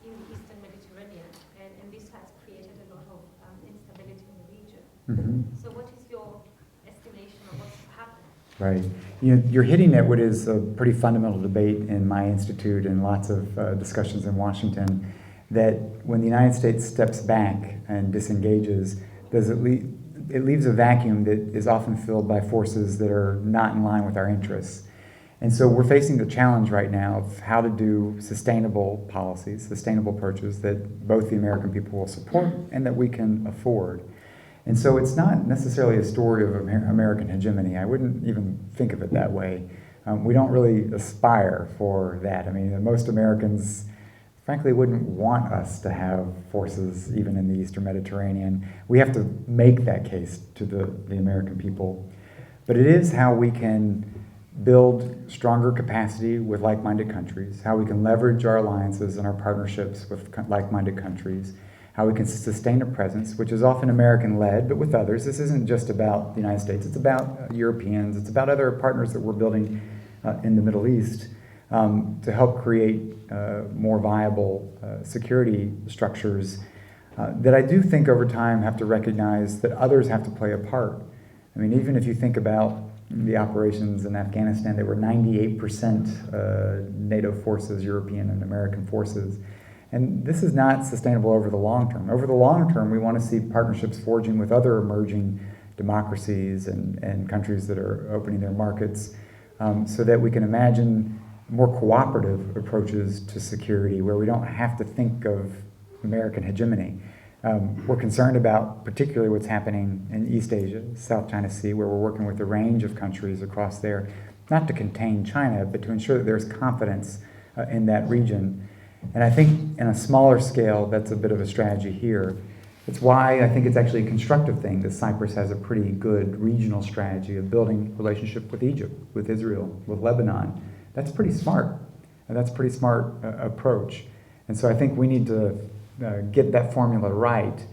in the Eastern Mediterranean, and this has created a lot of instability in the region. Mm-hmm. So what is your estimation of what's happened? Right. You're hitting at what is a pretty fundamental debate in my institute and lots of discussions in Washington, that when the United States steps back and disengages, it leaves a vacuum that is often filled by forces that are not in line with our interests. And so we're facing the challenge right now of how to do sustainable policies, sustainable approaches that both the American people will support and that we can afford. And so it's not necessarily a story of American hegemony. I wouldn't even think of it that way. We don't really aspire for that. I mean, most Americans, frankly, wouldn't want us to have forces even in the Eastern Mediterranean. We have to make that case to the American people. But it is how we can build stronger capacity with like-minded countries, how we can leverage our alliances and our partnerships with like-minded countries, how we can sustain a presence, which is often American-led, but with others. This isn't just about the United States, it's about Europeans, it's about other partners that we're building in the Middle East to help create more viable security structures that I do think over time have to recognize that others have to play a part. I mean, even if you think about the operations in Afghanistan, there were 98% NATO forces, European and American forces. And this is not sustainable over the long term. Over the long term, we want to see partnerships forging with other emerging democracies and countries that are opening their markets so that we can imagine more cooperative approaches to security where we don't have to think of American hegemony. We're concerned about particularly what's happening in East Asia, South China Sea, where we're working with a range of countries across there, not to contain China, but to ensure that there's confidence in that region. And I think in a smaller scale, that's a bit of a strategy here. It's why I think it's actually a constructive thing that Cyprus has a pretty good regional strategy of building relationship with Egypt, with Israel, with Lebanon. That's pretty smart. And that's a pretty smart approach. And so I think we need to get that formula right.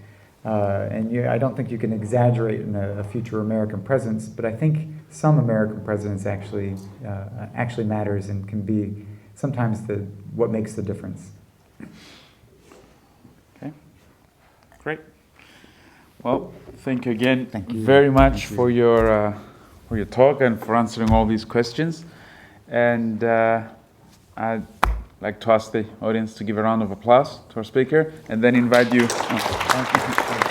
I don't think you can exaggerate in a future American presence, but I think some American presence actually matters and can be sometimes what makes the difference. Okay, great. Well, thank you again Thank you. very much Thank you. for your talk and for answering all these questions. And I'd like to ask the audience to give a round of applause to our speaker, and then invite you. Oh, thank you.